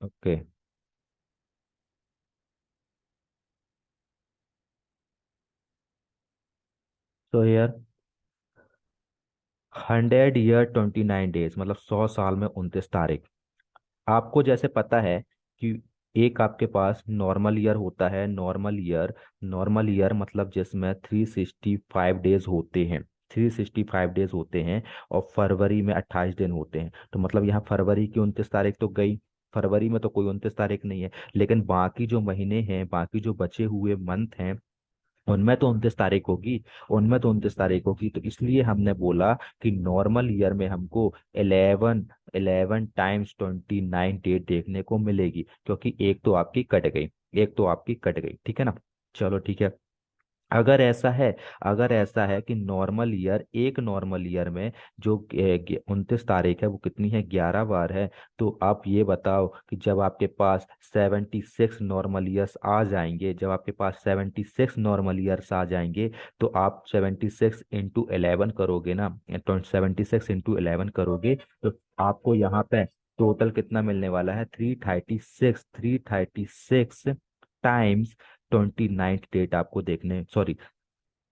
ओके, तो यार 100 ईयर 29 डेज, मतलब 100 साल में 29 तारीख। आपको जैसे पता है कि एक आपके पास नॉर्मल ईयर होता है, नॉर्मल ईयर मतलब जिसमें 365 डेज होते हैं, 365 डेज होते हैं, और फरवरी में 28 दिन होते हैं। तो मतलब यहाँ फरवरी की 29 तारीख तो गई, फरवरी में तो कोई 29 तारीख नहीं है, लेकिन बाकी जो महीने हैं, बाकी जो बचे हुए मंथ हैं, उनमें तो 29 तारीख होगी, उनमें तो 29 तारीख होगी। तो इसलिए हमने बोला कि नॉर्मल ईयर में हमको 11 टाइम्स 29 डेट देखने को मिलेगी, क्योंकि एक तो आपकी कट गई, एक तो आपकी कट गई। ठीक है ना, चलो ठीक है। अगर ऐसा है, अगर ऐसा है कि नॉर्मल ईयर, एक नॉर्मल ईयर में जो 29 तारीख है वो कितनी है, 11 बार है, तो आप ये बताओ कि जब आपके पास 76 नॉर्मल ईयर्स आ जाएंगे, जब आपके पास 76 नॉर्मल ईयर्स आ जाएंगे, तो आप 76 इंटू 11 करोगे ना, 76 इंटू 11 करोगे, तो आपको यहाँ पे टोटल कितना मिलने वाला है, 336 टाइम्स 29 डेट आपको देखने, सॉरी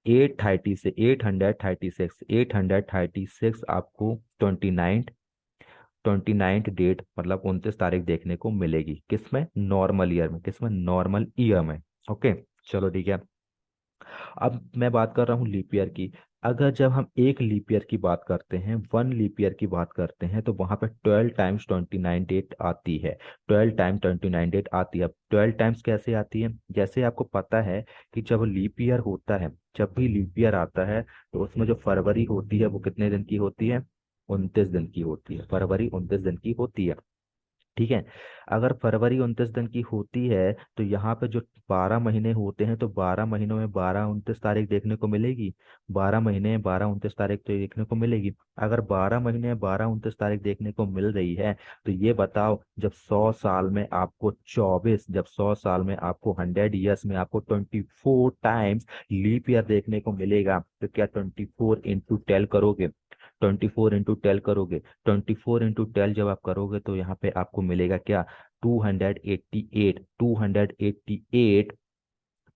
830 से 836 आपको 29 डेट मतलब 29 तारीख देखने को मिलेगी, किसमें, नॉर्मल ईयर में, किसमें, नॉर्मल ईयर में। ओके, चलो ठीक है। अब मैं बात कर रहा हूँ लीप ईयर की। अगर जब हम एक लीप ईयर की बात करते हैं, वन लीप ईयर की बात करते हैं, तो वहां पे 12 टाइम्स 29 डेट आती है, 12 टाइम 29 डेट आती है। अब 12 टाइम्स कैसे आती है, जैसे आपको पता है कि जब लीप ईयर होता है, जब भी लीप ईयर आता है, तो उसमें जो फरवरी होती है वो कितने दिन की होती है, 29 दिन की होती है, फरवरी 29 दिन की होती है। ठीक है। अगर फरवरी 29 दिन की होती है तो यहाँ पे जो 12 महीने होते हैं तो 12 महीनों में 12 29 तारीख देखने को मिलेगी। 12 महीने 12 29 तारीख तो देखने को मिलेगी। अगर 12 महीने 12 29 तारीख देखने को मिल रही है तो ये बताओ, जब 100 साल में आपको 24, जब 100 साल में आपको 100 ईयर्स में आपको 24 टाइम्स लीप ईयर देखने को मिलेगा, तो क्या 24 इंटू 12 करोगे? 24 इंटू 12 करोगे? 24 इंटू 12 जब आप करोगे तो यहाँ पे आपको मिलेगा क्या? 288। 288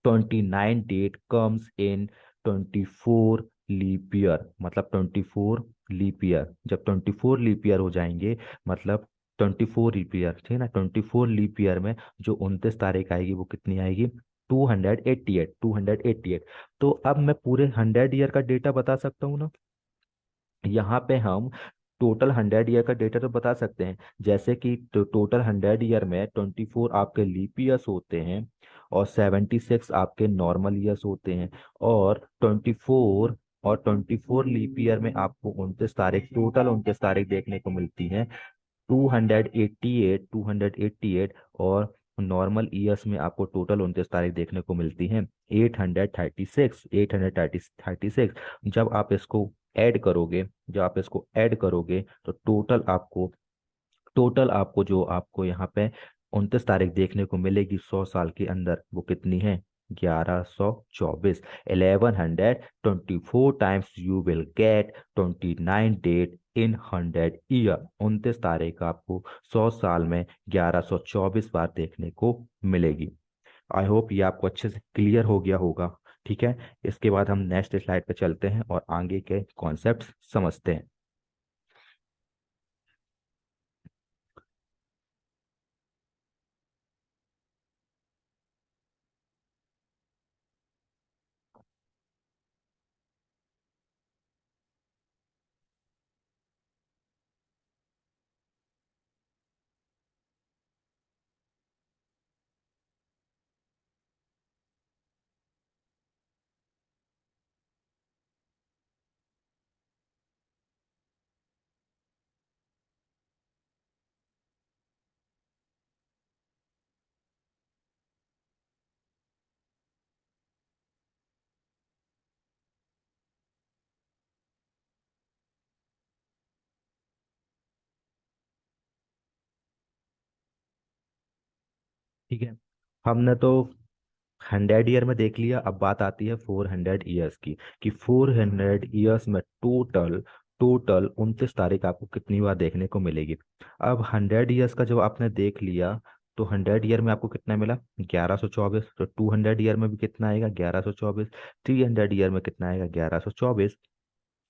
29 date comes in 24 leap year, मतलब 24 लीप ईयर। जब 24 लीप ईयर हो जाएंगे, मतलब 24 लीप ईयर, ठीक है ना, 24 लीप ईयर में जो 29 तारीख आएगी वो कितनी आएगी? 288। 288। तो अब मैं पूरे 100 ईयर का डेटा बता सकता हूँ ना। यहाँ पे हम टोटल 100 ईयर का डेटा तो बता सकते हैं, जैसे कि टोटल 100 ईयर में 24 आपके लीप ईयर्स होते हैं और 76 आपके नॉर्मल ईयर्स होते हैं। और 24 लीप ईयर में आपको 29 तारीख, टोटल 29 तारीख देखने को मिलती है। 288, 288। और नॉर्मल ईयर्स में आपको टोटल 29 तारीख देखने को मिलती है 836। 836। जब आप इसको ऐड करोगे, जब आप इसको ऐड करोगे तो टोटल आपको जो आपको यहाँ पे 29 तारीख देखने को मिलेगी 100 साल के अंदर, वो कितनी है? 1124। 1124 times you will get 29 date in 100 year. 29 तारीख आपको 100 साल में 1124 बार देखने को मिलेगी। आई होप ये आपको अच्छे से क्लियर हो गया होगा। ठीक है। इसके बाद हम नेक्स्ट स्लाइड पे चलते हैं और आगे के कॉन्सेप्ट समझते हैं। ठीक है। हमने तो 100 ईयर में देख लिया, अब बात आती है 400 ईयर्स की, कि 400 ईयर्स में टोटल टोटल 29 तारीख आपको कितनी बार देखने को मिलेगी। अब 100 ईयर्स का जब आपने देख लिया तो 100 ईयर में आपको कितना मिला? 1124। तो 200 ईयर में भी कितना आएगा? 1124। 300 ईयर में कितना आएगा? 1124।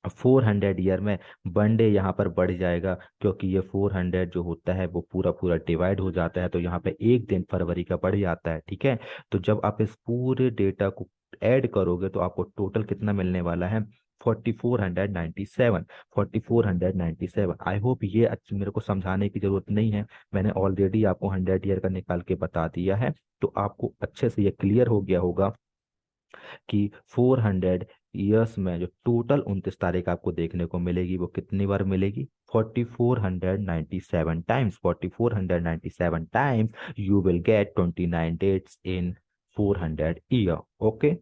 400 ईयर में 1 डे यहाँ पर बढ़ जाएगा, क्योंकि ये 400 जो होता है वो पूरा पूरा डिवाइड हो जाता है, तो यहाँ पे एक दिन फरवरी का बढ़ जाता है। ठीक है। तो जब आप इस पूरे डेटा को ऐड करोगे तो आपको टोटल कितना मिलने वाला है? 4497। 4497। आई होप ये मेरे को समझाने की जरूरत नहीं है, मैंने ऑलरेडी आपको 100 ईयर का निकाल के बता दिया है। तो आपको अच्छे से ये क्लियर हो गया होगा कि 400 ईयर्स में जो टोटल 29 तारीख आपको देखने को मिलेगी वो कितनी बार मिलेगी? 4497 times. 4497 times you will get 29 dates in 400 year. Okay.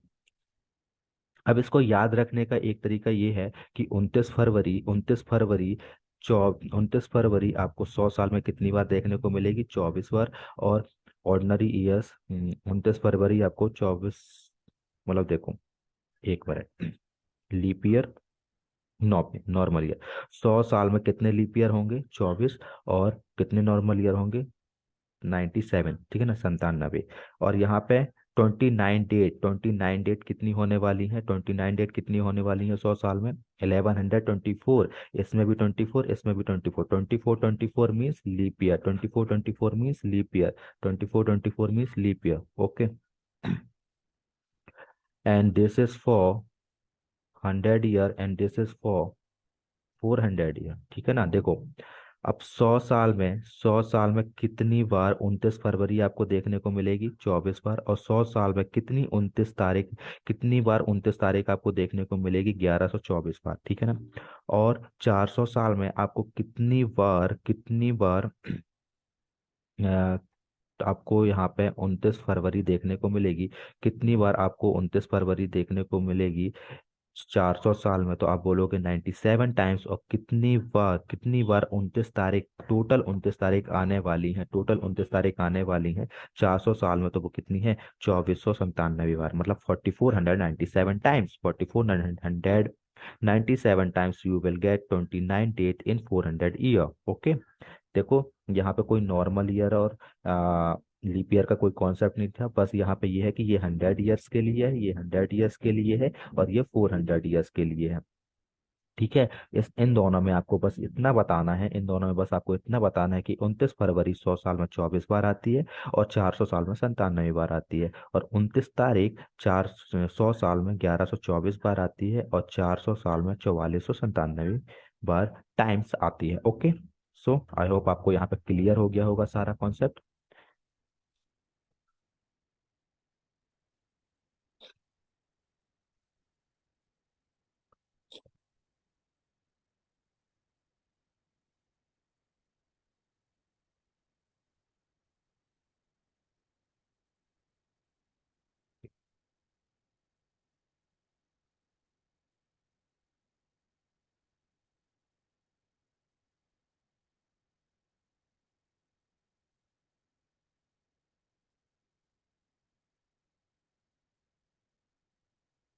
अब इसको याद रखने का एक तरीका ये है कि 29 फरवरी, 29 फरवरी, 29 फरवरी आपको 100 साल में कितनी बार देखने को मिलेगी? 24 बार। और ऑर्डिनरी ईयर्स, 29 फरवरी आपको 24, मतलब देखो एक बार है, लीप ईयर, नॉर्मल ईयर। 100 साल में कितने लीप ईयर होंगे? 24। और कितने नॉर्मल ईयर होंगे? 97, ठीक है ना, 97। और यहाँ पे 29 डेट, 29 डेट कितनी होने वाली है? 29 डेट कितनी होने वाली है 100 साल में? 1124। इसमें भी 24, इसमें भी 24। 24 means leap year. 24 means leap year. 24 means leap year. Okay. And this is for 100 year and this is for 400 year. ठीक है ना। देखो, अब 100 साल में कितनी बार 29 फरवरी आपको देखने को मिलेगी? 24 बार। और 100 साल में कितनी 29 तारीख, कितनी बार 29 तारीख आपको देखने को मिलेगी? 1124 बार। ठीक है ना। और 400 साल में आपको कितनी बार तो आपको यहाँ पे 29 फरवरी देखने को मिलेगी। कितनी बार आपको 29 फरवरी देखने को मिलेगी 400 साल में? तो आप बोलोगे 97 टाइम्स। और कितनी बार 29 तारीख, टोटल 29 तारीख आने वाली है, टोटल 29 तारीख आने वाली है 400 साल में, तो वो कितनी है? 2497 बार, मतलब 4497 times. 4497 times you will get 29 date in 400 year. Okay. देखो, यहाँ पे कोई नॉर्मल ईयर और लीप ईयर का कोई कॉन्सेप्ट नहीं था, बस यहाँ पे ये है कि ये 100 ईयर्स के लिए है, ये 100 ईयर्स के लिए है, और ये 400 ईयर्स के लिए है। ठीक है। इस इन दोनों में आपको बस इतना बताना है, इन दोनों में बस आपको इतना बताना है कि 29 फरवरी 100 साल में 24 बार आती है, और 400 साल में 97 बार आती है, और 29 तारीख 100 साल में 1124 बार आती है, और 400 साल में 4497 बार टाइम्स आती है। ओके। सो आई होप आपको यहाँ पे क्लियर हो गया होगा सारा concept.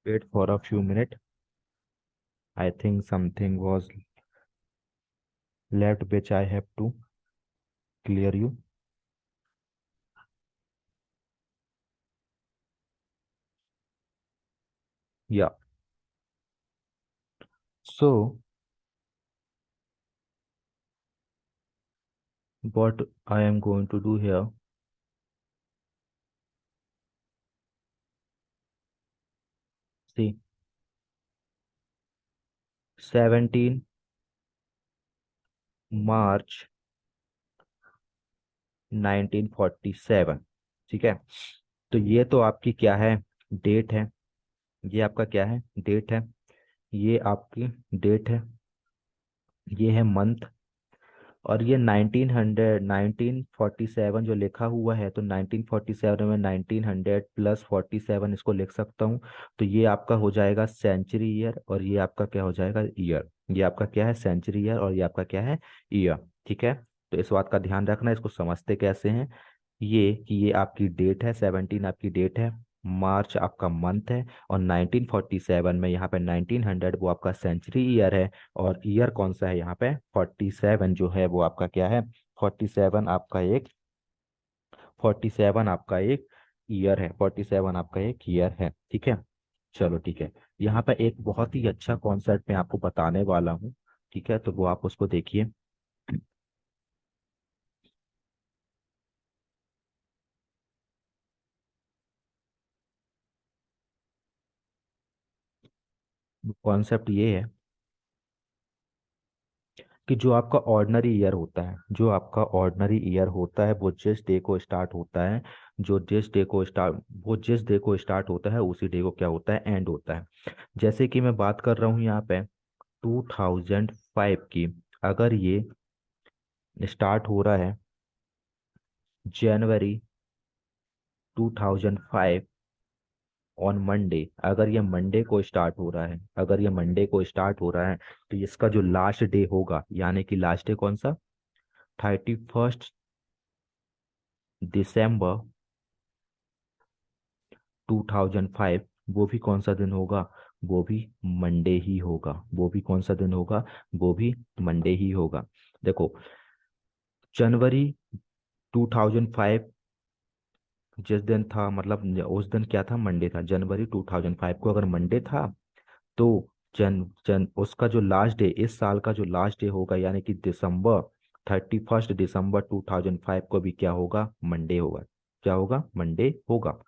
Wait for a few minute, I think something was left which I have to clear you. Yeah. So what I am going to do here, see, 17 मार्च 1947। ठीक है। तो ये तो आपकी क्या है? डेट है। ये आपका क्या है? डेट है। ये आपकी डेट है। ये है मंथ। और ये 1947 जो लिखा हुआ है, तो 1947 में 1900 + 47 इसको लिख सकता हूँ। तो ये आपका हो जाएगा सेंचुरी ईयर, और ये आपका क्या हो जाएगा? ईयर। ये आपका क्या है? सेंचुरी ईयर, और ये आपका क्या है? ईयर। ठीक है। तो इस बात का ध्यान रखना, इसको समझते कैसे हैं। ये कि ये आपकी डेट है, 17 आपकी डेट है, मार्च आपका मंथ है, और 1947 में यहाँ पे 1900 वो आपका सेंचुरी ईयर है। और ईयर कौन सा है यहाँ पे? 47 जो है वो आपका क्या है? 47 आपका एक 47 आपका एक ईयर है। 47 आपका एक ईयर है। ठीक है। चलो ठीक है। यहाँ पे एक बहुत ही अच्छा कॉन्सेप्ट मैं आपको बताने वाला हूँ। ठीक है, तो वो आप उसको देखिए। कॉन्सेप्ट ये है कि जो आपका ऑर्डिनरी ईयर होता है, जो आपका ऑर्डिनरी ईयर होता है, वो जिस डे को स्टार्ट होता है, वो जिस डे को स्टार्ट होता है उसी डे को क्या होता है? एंड होता है। जैसे कि मैं बात कर रहा हूँ यहाँ पे 2005 की। अगर ये स्टार्ट हो रहा है जनवरी 2005 ऑन मंडे, अगर ये मंडे को स्टार्ट हो रहा है, अगर ये मंडे को स्टार्ट हो रहा है, तो इसका जो लास्ट डे होगा, यानी कि लास्ट डे कौन सा? 31 दिसंबर 2005, वो भी कौन सा दिन होगा? वो भी मंडे ही होगा। वो भी कौन सा दिन होगा? वो भी मंडे ही होगा। देखो, जनवरी 2005 जिस दिन था, मतलब उस दिन क्या था? मंडे था। जनवरी 2005 को अगर मंडे था, तो जन जन उसका जो लास्ट डे, इस साल का जो लास्ट डे होगा, यानी कि दिसंबर 31 दिसंबर 2005 को भी क्या होगा? मंडे होगा। क्या होगा? मंडे होगा।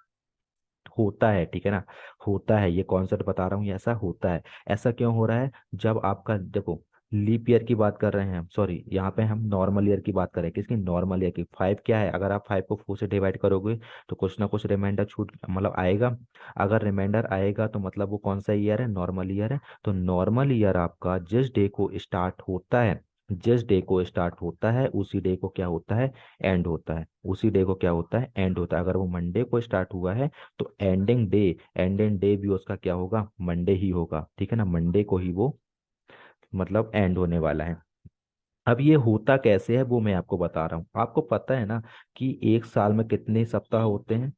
होता है, ठीक है ना? होता है, ये कॉन्सेप्ट बता रहा हूँ, ये ऐसा होता है। ऐसा क्यों हो रहा है? जब आपका देखो, लीप ईयर की बात कर रहे हैं हम, सॉरी, यहाँ पे हम नॉर्मल ईयर की बात कर रहे हैं। किसकी? नॉर्मल ईयर की। 5 क्या है? अगर आप 5 को 4 से डिवाइड करोगे तो कुछ ना कुछ रिमाइंडर छूट, मतलब आएगा। अगर रिमाइंडर आएगा तो मतलब वो कौन सा ईयर है? नॉर्मल ईयर है। तो नॉर्मल ईयर आपका जिस डे को स्टार्ट होता है, जिस डे को स्टार्ट होता है उसी डे को क्या होता है, एंड होता है। उसी डे को क्या होता है, एंड होता है। अगर वो मंडे को स्टार्ट हुआ है तो एंडिंग डे भी उसका क्या होगा, मंडे ही होगा, ठीक है ना, मंडे को ही वो मतलब एंड होने वाला है। अब ये होता कैसे है वो मैं आपको बता रहा हूँ। आपको पता है ना कि एक साल में कितने सप्ताह होते हैं,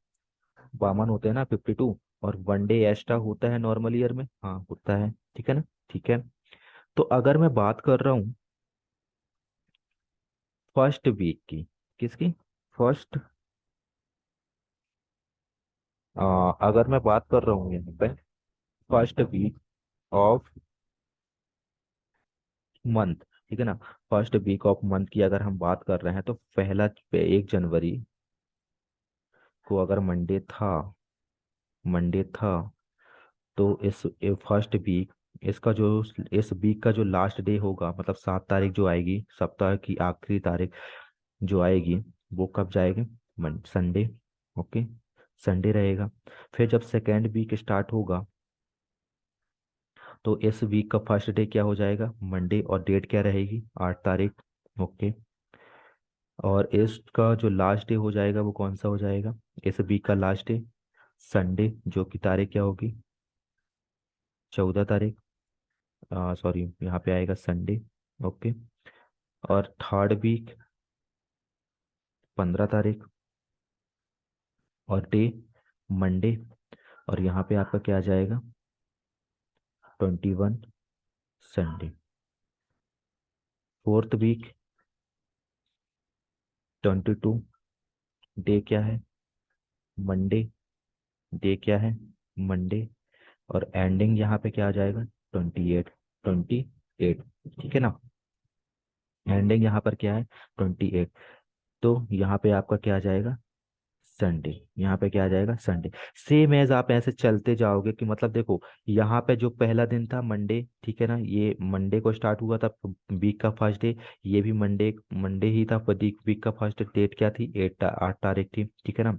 वामन होते हैं ना 52, और वन डे एक्स्ट्रा होता है नॉर्मल ईयर में, हाँ होता है, ठीक है ना। ठीक है, तो अगर मैं बात कर रहा हूँ फर्स्ट वीक की, किसकी, फर्स्ट, अगर मैं बात कर रहा हूँ यहाँ पे फर्स्ट वीक ऑफ मंथ, ठीक है ना, फर्स्ट वीक ऑफ मंथ की अगर हम बात कर रहे हैं तो पहला 1 जनवरी को अगर मंडे था तो इस फर्स्ट वीक, इसका जो इस वीक का जो लास्ट डे होगा, मतलब 7 तारीख जो आएगी, सप्ताह की आखिरी तारीख जो आएगी, वो कब जाएगी, संडे। ओके, संडे रहेगा। फिर जब सेकेंड वीक स्टार्ट होगा तो इस वीक का फर्स्ट डे क्या हो जाएगा, मंडे, और डेट क्या रहेगी, 8 तारीख। ओके, और इसका जो लास्ट डे हो जाएगा वो कौन सा हो जाएगा, इस वीक का लास्ट डे, संडे, जो कि तारीख क्या होगी, 14 तारीख। सॉरी, यहाँ पे आएगा संडे। ओके, और थर्ड वीक 15 तारीख, और डे मंडे, और यहाँ पे आपका क्या आ जाएगा, 21, संडे। फोर्थ वीक 22, डे क्या है, मंडे, डे क्या है, मंडे, और एंडिंग यहाँ पे क्या आ जाएगा, 28, ठीक है ना। एंडिंग यहाँ पर क्या है, 28। तो यहाँ पे आपका क्या आ जाएगा, संडे। यहाँ पे क्या आ जाएगा, संडे। सेम एज आप ऐसे चलते जाओगे कि मतलब देखो, यहाँ पे जो पहला दिन था मंडे, ठीक है ना, ये मंडे को स्टार्ट हुआ था वीक का फर्स्ट डे, ये भी मंडे मंडे ही था। वीक का फर्स्ट डेट क्या थी, 8 तारीख थी, ठीक है ना।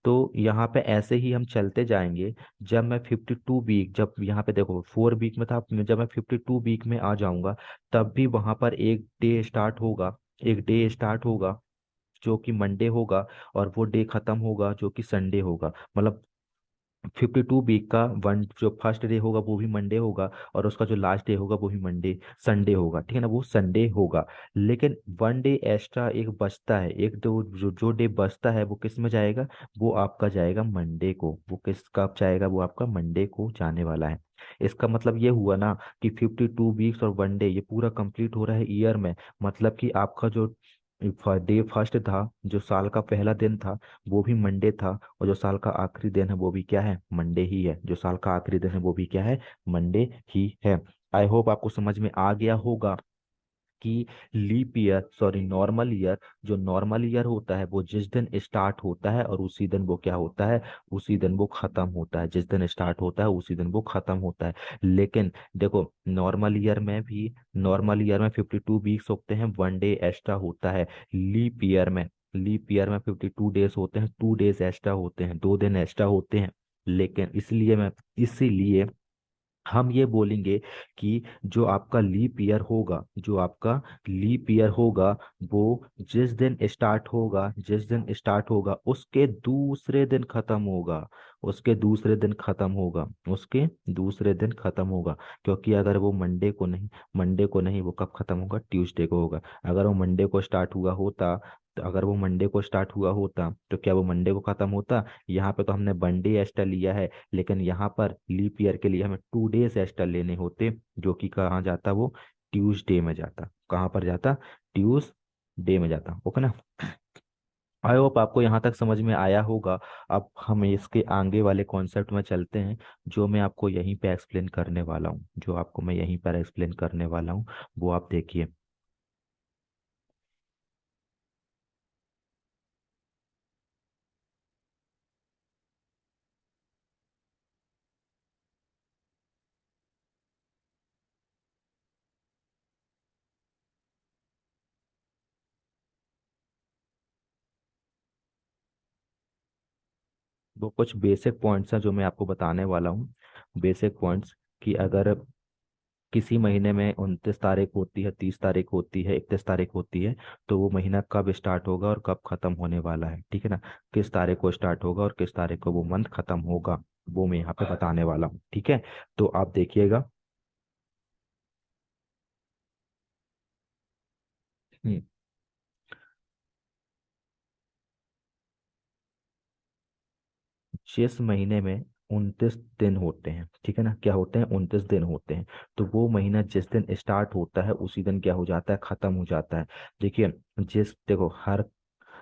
तो यहाँ पे ऐसे ही हम चलते जाएंगे। जब मैं 52 वीक, जब यहाँ पे देखो 4 वीक में था, जब मैं 52 वीक में आ जाऊंगा तब भी वहां पर एक डे स्टार्ट होगा, एक डे स्टार्ट होगा जो कि मंडे होगा, और वो डे खत्म होगा जो कि संडे होगा। मतलब 52 वीक का वन जो फर्स्ट डे होगा वो भी मंडे होगा, और उसका जो लास्ट डे होगा वो भी मंडे संडे होगा, ठीक है ना, वो संडे होगा। लेकिन वन डे एक्स्ट्रा एक बचता है, एक दो जो डे बचता है वो किस में जाएगा, वो आपका जाएगा मंडे को। वो किस कब जाएगा, वो आपका मंडे को जाने वाला है। इसका मतलब ये हुआ ना कि 52 वीक्स और वन डे ये पूरा कंप्लीट हो रहा है ईयर में। मतलब कि आपका जो डे फर्स्ट था, जो साल का पहला दिन था, वो भी मंडे था, और जो साल का आखिरी दिन है वो भी क्या है, मंडे ही है। जो साल का आखिरी दिन है वो भी क्या है, मंडे ही है। आई होप आपको समझ में आ गया होगा कि leap year, sorry normal year, जो नॉर्मल ईयर होता है वो जिस दिन स्टार्ट होता है और उसी दिन वो क्या होता है, उसी दिन वो खत्म होता है। जिस दिन स्टार्ट होता है उसी दिन वो खत्म होता है। लेकिन देखो, नॉर्मल ईयर में 52 वीक्स होते हैं, वन डे एक्स्ट्रा होता है। लीप ईयर में 52 डेज होते हैं, 2 डेज एक्स्ट्रा होते हैं, 2 दिन एक्स्ट्रा होते हैं। लेकिन इसीलिए हम ये बोलेंगे कि जो आपका लीप ईयर होगा वो जिस दिन स्टार्ट होगा उसके दूसरे दिन खत्म होगा, उसके दूसरे दिन खत्म होगा। क्योंकि अगर वो मंडे को नहीं, वो कब खत्म होगा, ट्यूसडे को होगा। अगर वो मंडे को स्टार्ट हुआ होता अगर वो मंडे को स्टार्ट हुआ होता तो क्या वो मंडे को खत्म होता। यहाँ पे तो हमने वन डे एक्स्ट्रा लिया है, लेकिन यहाँ पर लीप ईयर के लिए हमें 2 डेज एक्स्ट्रा लेने होते, जो कि कहाँ जाता, वो ट्यूसडे में जाता। कहाँ पर जाता, ट्यूसडे में जाता। ओके ना। आई होप आपको यहाँ तक समझ में आया होगा। अब हम इसके आगे वाले कॉन्सेप्ट में चलते हैं, जो मैं आपको यहीं पे एक्सप्लेन करने वाला हूँ, वो आप देखिए। वो कुछ बेसिक पॉइंट्स हैं जो मैं आपको बताने वाला हूँ, बेसिक पॉइंट्स, कि अगर किसी महीने में 29 तारीख होती है, 30 तारीख होती है, 31 तारीख होती है, तो वो महीना कब स्टार्ट होगा और कब खत्म होने वाला है, ठीक है ना। किस तारीख को स्टार्ट होगा और किस तारीख को वो मंथ खत्म होगा, वो मैं यहाँ पे बताने वाला हूँ, ठीक है। तो आप देखिएगा। हम्म, जिस महीने में 29 दिन होते हैं, ठीक है ना, क्या होते हैं, 29 दिन होते हैं, तो वो महीना जिस दिन स्टार्ट होता है उसी दिन क्या हो जाता है, खत्म हो जाता है। देखिए, देखो, हर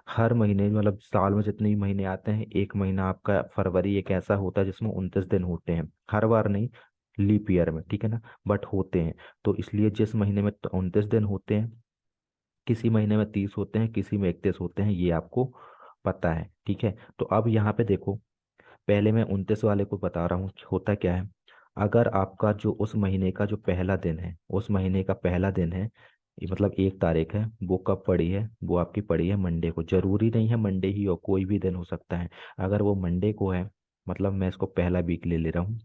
हर महीने में, मतलब साल में जितने भी महीने आते हैं, एक महीना आपका फरवरी एक ऐसा होता है जिसमें 29 दिन होते हैं, हर बार नहीं, लीप ईयर में, ठीक है ना, बट होते हैं। तो इसलिए जिस महीने में 29 दिन होते हैं, किसी महीने में 30 होते हैं, किसी में 31 होते हैं, ये आपको पता है, ठीक है। तो अब यहाँ पे देखो, पहले मैं 29 वाले को बता रहा हूँ कि होता क्या है। अगर आपका जो उस महीने का जो पहला दिन है, उस महीने का पहला दिन है, ये मतलब 1 तारीख है, वो कब पड़ी है, वो आपकी पड़ी है मंडे को। जरूरी नहीं है मंडे ही हो, कोई भी दिन हो सकता है। अगर वो मंडे को है, मतलब मैं इसको पहला वीक ले ले रहा हूँ,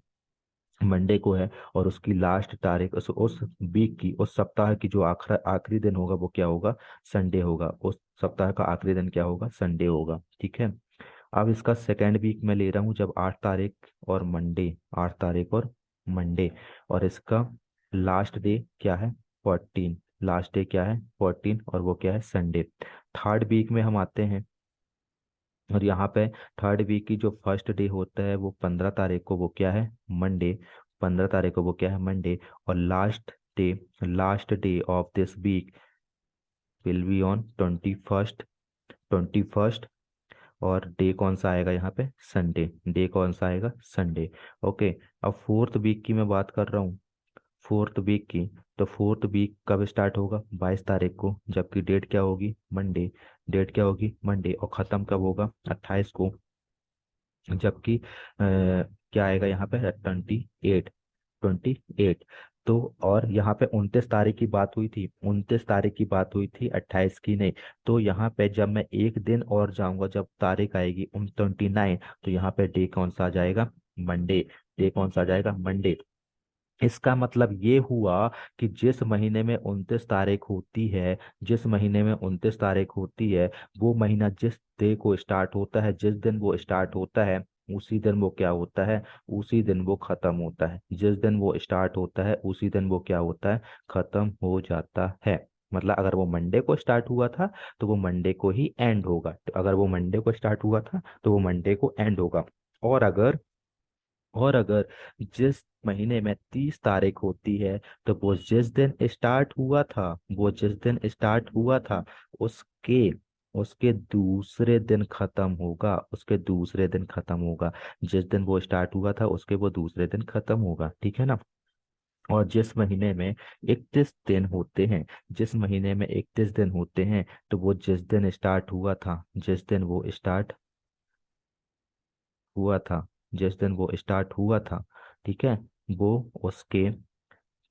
मंडे को है, और उसकी लास्ट तारीख, उस वीक की, उस सप्ताह की जो आखिरी आखिरी दिन होगा वो क्या होगा, संडे होगा। उस सप्ताह का आखिरी दिन क्या होगा, संडे होगा, ठीक है। अब इसका सेकेंड वीक मैं ले रहा हूँ, जब 8 तारीख और मंडे, 8 तारीख और मंडे, और इसका लास्ट डे क्या है, 14, लास्ट डे क्या है 14, और वो क्या है, संडे। थर्ड वीक में हम आते हैं, और यहाँ पे थर्ड वीक की जो फर्स्ट डे होता है वो 15 तारीख को, वो क्या है, मंडे। 15 तारीख को वो क्या है, मंडे। और last day of this week will be on 21st, 21st। और डे कौन सा आएगा यहाँ पे, संडे। डे कौन सा आएगा, संडे। ओके। अब फोर्थ वीक की मैं बात कर रहा हूँ, फोर्थ वीक की। तो फोर्थ वीक कब स्टार्ट होगा, 22 तारीख को, जबकि डेट क्या होगी, मंडे। डेट क्या होगी, मंडे, और ख़त्म कब होगा, 28 को, जबकि क्या आएगा यहाँ पे, 28, 28। तो और यहाँ पे 29 तारीख की बात हुई थी, 29 तारीख की बात हुई थी, 28 की नहीं। तो यहाँ पे जब मैं एक दिन और जाऊंगा, जब तारीख आएगी 29, तो यहाँ पे डे कौन सा आ जाएगा, मंडे। डे कौन सा आ जाएगा, मंडे। इसका मतलब ये हुआ कि जिस महीने में 29 तारीख होती है, जिस महीने में 29 तारीख होती है, वो महीना जिस डे को स्टार्ट होता है, जिस दिन वो स्टार्ट होता है, उसी दिन वो क्या होता है, उसी दिन वो खत्म होता है। जिस दिन वो स्टार्ट होता है उसी दिन वो क्या होता है, खत्म हो जाता है। मतलब अगर वो मंडे को स्टार्ट हुआ था तो वो मंडे को ही एंड होगा, तो अगर वो मंडे को स्टार्ट हुआ था तो वो मंडे को एंड होगा। और अगर और अगर जिस महीने में 30 तारीख होती है, तो वो जिस दिन स्टार्ट हुआ था, वो जिस दिन स्टार्ट हुआ था, उसके उसके दूसरे दिन खत्म होगा, उसके दूसरे दिन खत्म होगा। जिस दिन वो स्टार्ट हुआ था उसके वो दूसरे दिन खत्म होगा, ठीक है ना। और जिस महीने में 31 दिन होते हैं, जिस महीने में 31 दिन होते हैं, तो वो जिस दिन स्टार्ट हुआ था, जिस दिन वो स्टार्ट हुआ था, जिस दिन वो स्टार्ट हुआ था, ठीक है, वो उसके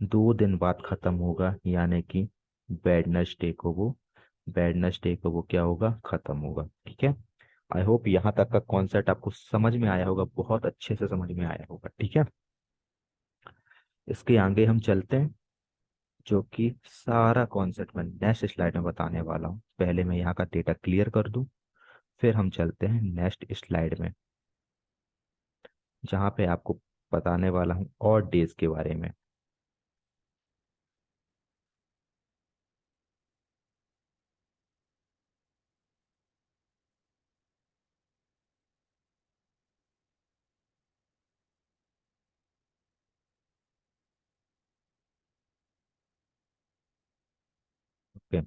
2 दिन बाद खत्म होगा, यानी कि वेडनेसडे को वो वेडनेसडे को वो क्या होगा, खत्म होगा, ठीक है। आई होप यहाँ तक का कॉन्सेप्ट आपको समझ में आया होगा, बहुत अच्छे से समझ में आया होगा, ठीक है। इसके आगे हम चलते हैं, जो कि सारा कॉन्सेप्ट मैं नेक्स्ट स्लाइड में बताने वाला हूँ। पहले मैं यहाँ का डेटा क्लियर कर दूँ, फिर हम चलते हैं नेक्स्ट स्लाइड में, जहाँ पे आपको बताने वाला हूँ और डेज के बारे में। ओके,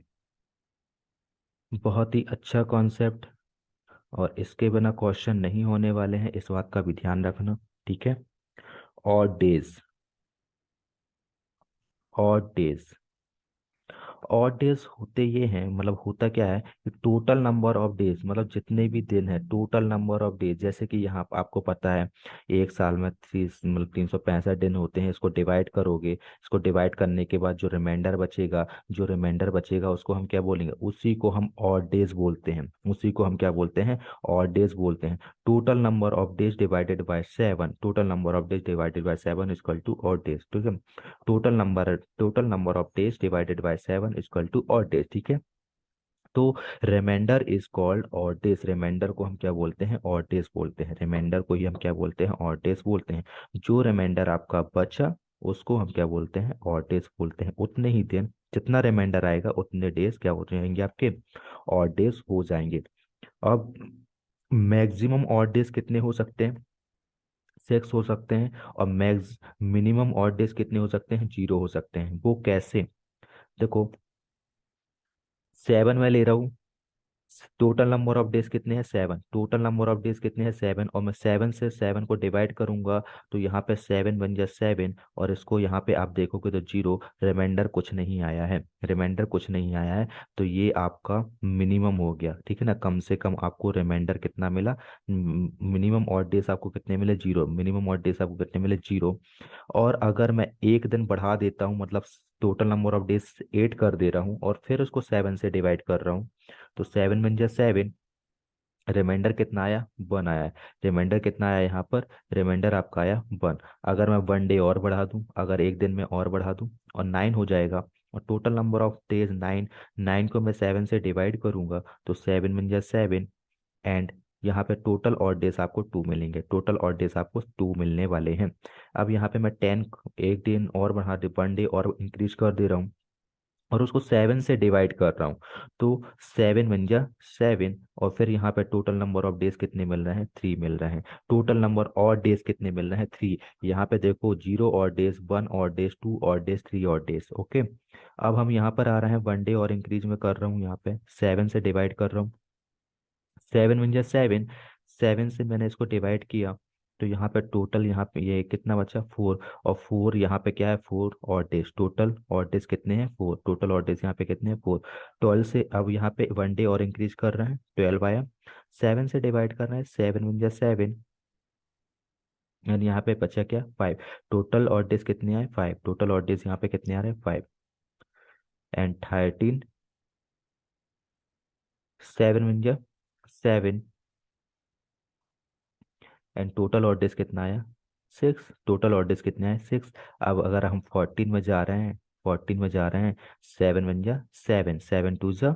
बहुत ही अच्छा कॉन्सेप्ट, और इसके बिना क्वेश्चन नहीं होने वाले हैं, इस बात का भी ध्यान रखना, ठीक है। और डेज, और डेज ऑड डेज होते ये हैं, मतलब होता क्या है कि टोटल नंबर ऑफ डेज, मतलब जितने भी दिन है टोटल नंबर ऑफ डेज। जैसे कि यहाँ आपको पता है एक साल में 365 दिन होते हैं, इसको डिवाइड करोगे, इसको डिवाइड करने के बाद जो रिमाइंडर बचेगा, जो रिमाइंडर बचेगा उसको हम क्या बोलेंगे, उसी को हम ऑड डेज बोलते हैं, उसी को हम क्या बोलते हैं, ऑड डेज बोलते हैं। Total number of days divided by 7, total number of days divided by 7 equal to odd days, ठीक है। Total number of days divided by 7 equal to odd days, ठीक है। तो reminder is called odd days, reminder को हम क्या बोलते हैं, ऑड डेज बोलते हैं, रिमाइंडर को ही हम क्या बोलते हैं, ऑड डेज बोलते हैं। जो रिमाइंडर आपका बचा उसको हम क्या बोलते हैं, ऑड डेज बोलते हैं। उतने ही दिन जितना रिमाइंडर आएगा उतने डेज क्या हो जाएंगे आपके, ऑड डेज हो जाएंगे। अब मैक्सिमम ऑड डेज कितने हो सकते हैं, 6 हो सकते हैं। और मैक्स मिनिमम ऑड डेज कितने हो सकते हैं, 0 हो सकते हैं। वो कैसे, देखो 7 मैं ले रहा हूँ, टोटल नंबर ऑफ डेज कितने हैं 7, टोटल नंबर ऑफ डेज कितने हैं 7, और मैं 7 से 7 को डिवाइड करूंगा तो यहाँ पे 7 बन जाए 7, और इसको यहाँ पे आप देखोगे तो 0, रिमाइंडर कुछ नहीं आया है, रिमाइंडर कुछ नहीं आया है। तो ये आपका मिनिमम हो गया, ठीक है ना। कम से कम आपको रिमाइंडर कितना मिला, मिनिमम ऑड डेज आपको कितने मिले, 0, मिनिमम ऑड डेज आपको कितने मिले, 0। और अगर मैं एक दिन बढ़ा देता हूँ, मतलब टोटल नंबर ऑफ डेज 8 कर दे रहा हूँ और फिर उसको 7 से डिवाइड कर रहा हूँ, तो 7 बन जाए 7, रिमाइंडर कितना आया, 1 आया है। रिमाइंडर कितना आया यहाँ पर, रिमाइंडर आपका आया 1। अगर मैं 1 डे और बढ़ा दूं, अगर एक दिन में और बढ़ा दूं, और 9 हो जाएगा। और टोटल नंबर ऑफ डेज 9, 9 को मैं 7 से डिवाइड करूंगा तो 7 बन जाए 7। एंड यहाँ पे टोटल ऑड डेज आपको 2 मिलेंगे, टोटल ऑड डेज आपको 2 मिलने वाले हैं। अब यहाँ पे मैं 10, एक दिन और बढ़ा दे, 1 डे और इंक्रीज कर दे रहा हूँ, और उसको 7 से डिवाइड कर रहा हूँ तो 7 बन जा 7। और फिर यहाँ पे टोटल नंबर ऑफ डेज कितने मिल रहे हैं, 3 मिल रहे हैं। टोटल नंबर और डेज कितने मिल रहे हैं, 3। यहाँ पे देखो 0 और डेज, 1 और डेज, 2 और डेज, 3 और डेज, ओके। अब हम यहाँ पर आ रहे हैं 1 डे और इंक्रीज में कर रहा हूँ, यहाँ पे 7 से डिवाइड कर रहा हूँ, 7 बन जा 7, 7 से मैंने इसको डिवाइड किया तो यहाँ पे टोटल, यहाँ पे ये कितना बचा, 4। और 4 यहाँ पे क्या है, 4 और डेज, टोटल और डेज कितने हैं, 4, टोटल और डेज यहाँ पे कितने हैं, 4। 12 से अब यहाँ पे 1 डे और इंक्रीज कर रहे हैं, 12 आया। 7 से डिवाइड कर रहे हैं, 7 बन जा 7, एंड यहाँ पे बचा क्या, 5। टोटल और डेज कितने आए, 5, टोटल और डेज यहाँ पे कितने आ रहे हैं, 5। एंड 13, 7 बन जा 7, एंड टोटल ऑर्डर्स कितना आया, 6, टोटल ऑर्डर्स कितने आए, 6। अब अगर हम 14 में जा रहे हैं, 14 में जा रहे हैं, 7 बन जा 7, 7 टू जा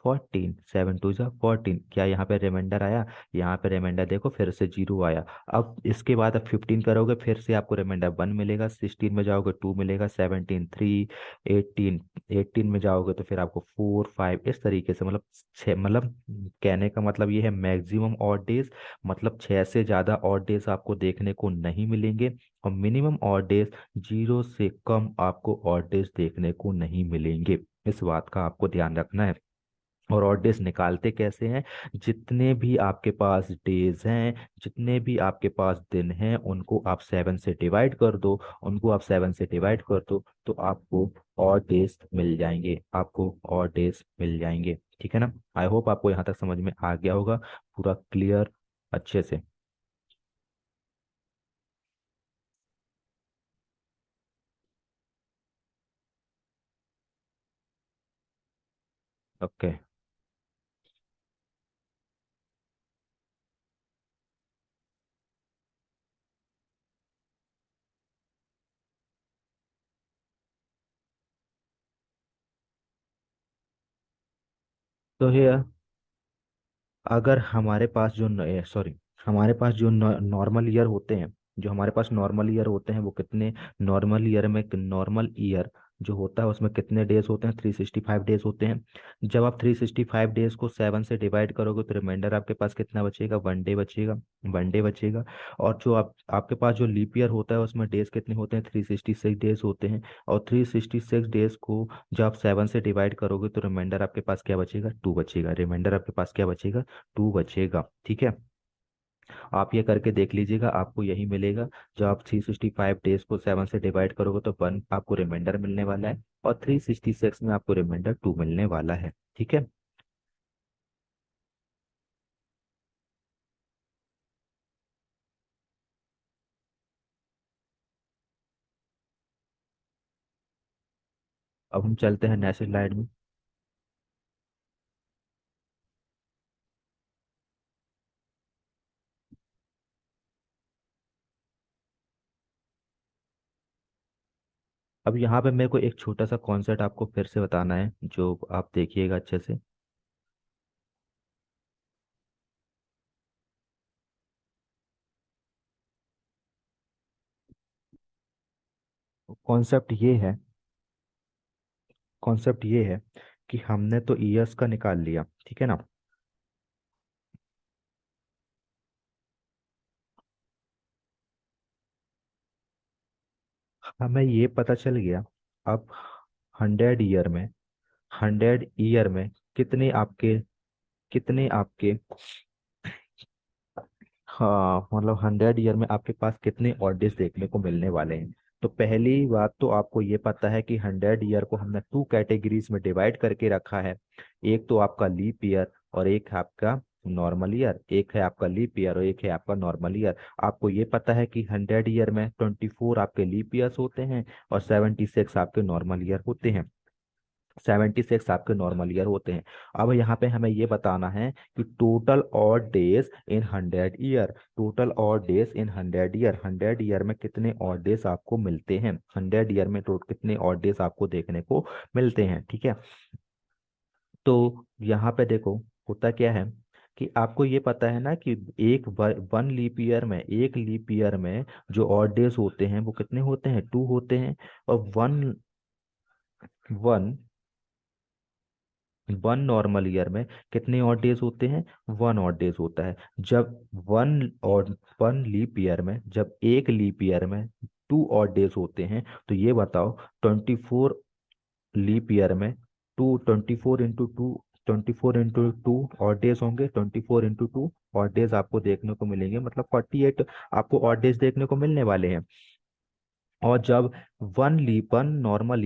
14, 7 टू जा 14। क्या यहाँ पे रिमाइंडर आया, यहाँ पे रिमाइंडर देखो फिर से 0 आया। अब इसके बाद अब 15 करोगे फिर से आपको रिमाइंडर 1 मिलेगा, 16 में जाओगे 2 मिलेगा, 17 3, 18, 18 में जाओगे तो फिर आपको 4 5, इस तरीके से, मतलब 6, मतलब कहने का मतलब ये है मैक्सिमम ऑड डेज, मतलब 6 से ज़्यादा ऑड डेज आपको देखने को नहीं मिलेंगे। और मिनिमम ऑड डेज, 0 से कम आपको ऑड डेज देखने को नहीं मिलेंगे। इस बात का आपको ध्यान रखना है। और ऑड डेज निकालते कैसे हैं, जितने भी आपके पास डेज हैं, जितने भी आपके पास दिन हैं, उनको आप 7 से डिवाइड कर दो, उनको आप 7 से डिवाइड कर दो तो आपको ऑड डेज मिल जाएंगे, आपको ऑड डेज मिल जाएंगे, ठीक है ना। आई होप आपको यहाँ तक समझ में आ गया होगा, पूरा क्लियर अच्छे से। ओके। तो ये, अगर हमारे पास जो, सॉरी, हमारे पास जो नॉर्मल ईयर होते हैं, जो हमारे पास नॉर्मल ईयर होते हैं वो कितने, नॉर्मल ईयर में, नॉर्मल ईयर जो होता है उसमें कितने डेज होते हैं, 365 डेज होते हैं। जब आप 365 डेज को 7 से डिवाइड करोगे तो रिमाइंडर आपके पास कितना बचेगा, 1 डे बचेगा, 1 डे बचेगा। और जो आपके पास जो लीप ईयर होता है उसमें डेज कितने होते हैं, 366 डेज होते हैं। और 366 डेज को जब आप 7 से डिवाइड करोगे तो रिमाइंडर आपके पास क्या बचेगा, 2 बचेगा, रिमाइंडर आपके पास क्या बचेगा, 2 बचेगा, ठीक है। आप ये करके देख लीजिएगा, आपको यही मिलेगा। जब आप 365 डेज को 7 से डिवाइड करोगे तो 1 आपको रिमाइंडर मिलने वाला है, और 366 में आपको रिमाइंडर 2 मिलने वाला है। ठीक है। अब हम चलते हैं नेक्स्ट स्लाइड में। अब यहाँ पे मेरे को एक छोटा सा कॉन्सेप्ट आपको फिर से बताना है, जो आप देखिएगा अच्छे से। कॉन्सेप्ट ये है कॉन्सेप्ट ये है कि हमने तो ईयर्स का निकाल लिया, ठीक है ना। हमें ये पता चल गया अब 100 ईयर में, 100 ईयर में कितने आपके, हाँ मतलब 100 ईयर में आपके पास कितने ऑड डेज देखने को मिलने वाले हैं। तो पहली बात तो आपको ये पता है कि 100 ईयर को हमने 2 कैटेगरीज में डिवाइड करके रखा है। एक तो आपका लीप ईयर और एक है आपका नॉर्मल ईयर, एक है आपका लीप ईयर और एक है आपका नॉर्मल ईयर। आपको ये पता है कि 100 ईयर में 24 आपके लीप ईयर्स होते हैं और 76 आपके नॉर्मल ईयर होते हैं। 76 आपके नॉर्मल ईयर होते हैं। अब यहाँ पे हमें ये बताना है कि total odd days in 100 year, total odd days in 100 year, 100 year में कितने ऑड डेज आपको मिलते हैं, 100 ईयर में टोटल कितने ऑड डेज आपको देखने को मिलते हैं। ठीक है। तो यहाँ पे देखो, होता क्या है कि आपको ये पता है ना कि वन लीप ईयर में, एक लीप ईयर में जो ऑड डेज होते हैं वो कितने होते हैं, 2 होते हैं। और one one one normal year में कितने ऑड डेज होते हैं, 1 ऑड डेज होता है। जब वन लीप ईयर में, जब एक लीप ईयर में 2 ऑड डेज होते हैं, तो ये बताओ 24 लीप ईयर में 24 इंटू टू ऑड डेज होंगे, 24 इंटू 2 ऑड डेज आपको देखने को मिलेंगे, मतलब 48 आपको ऑड डेज देखने को मिलने वाले हैं। और जब वन नॉर्मल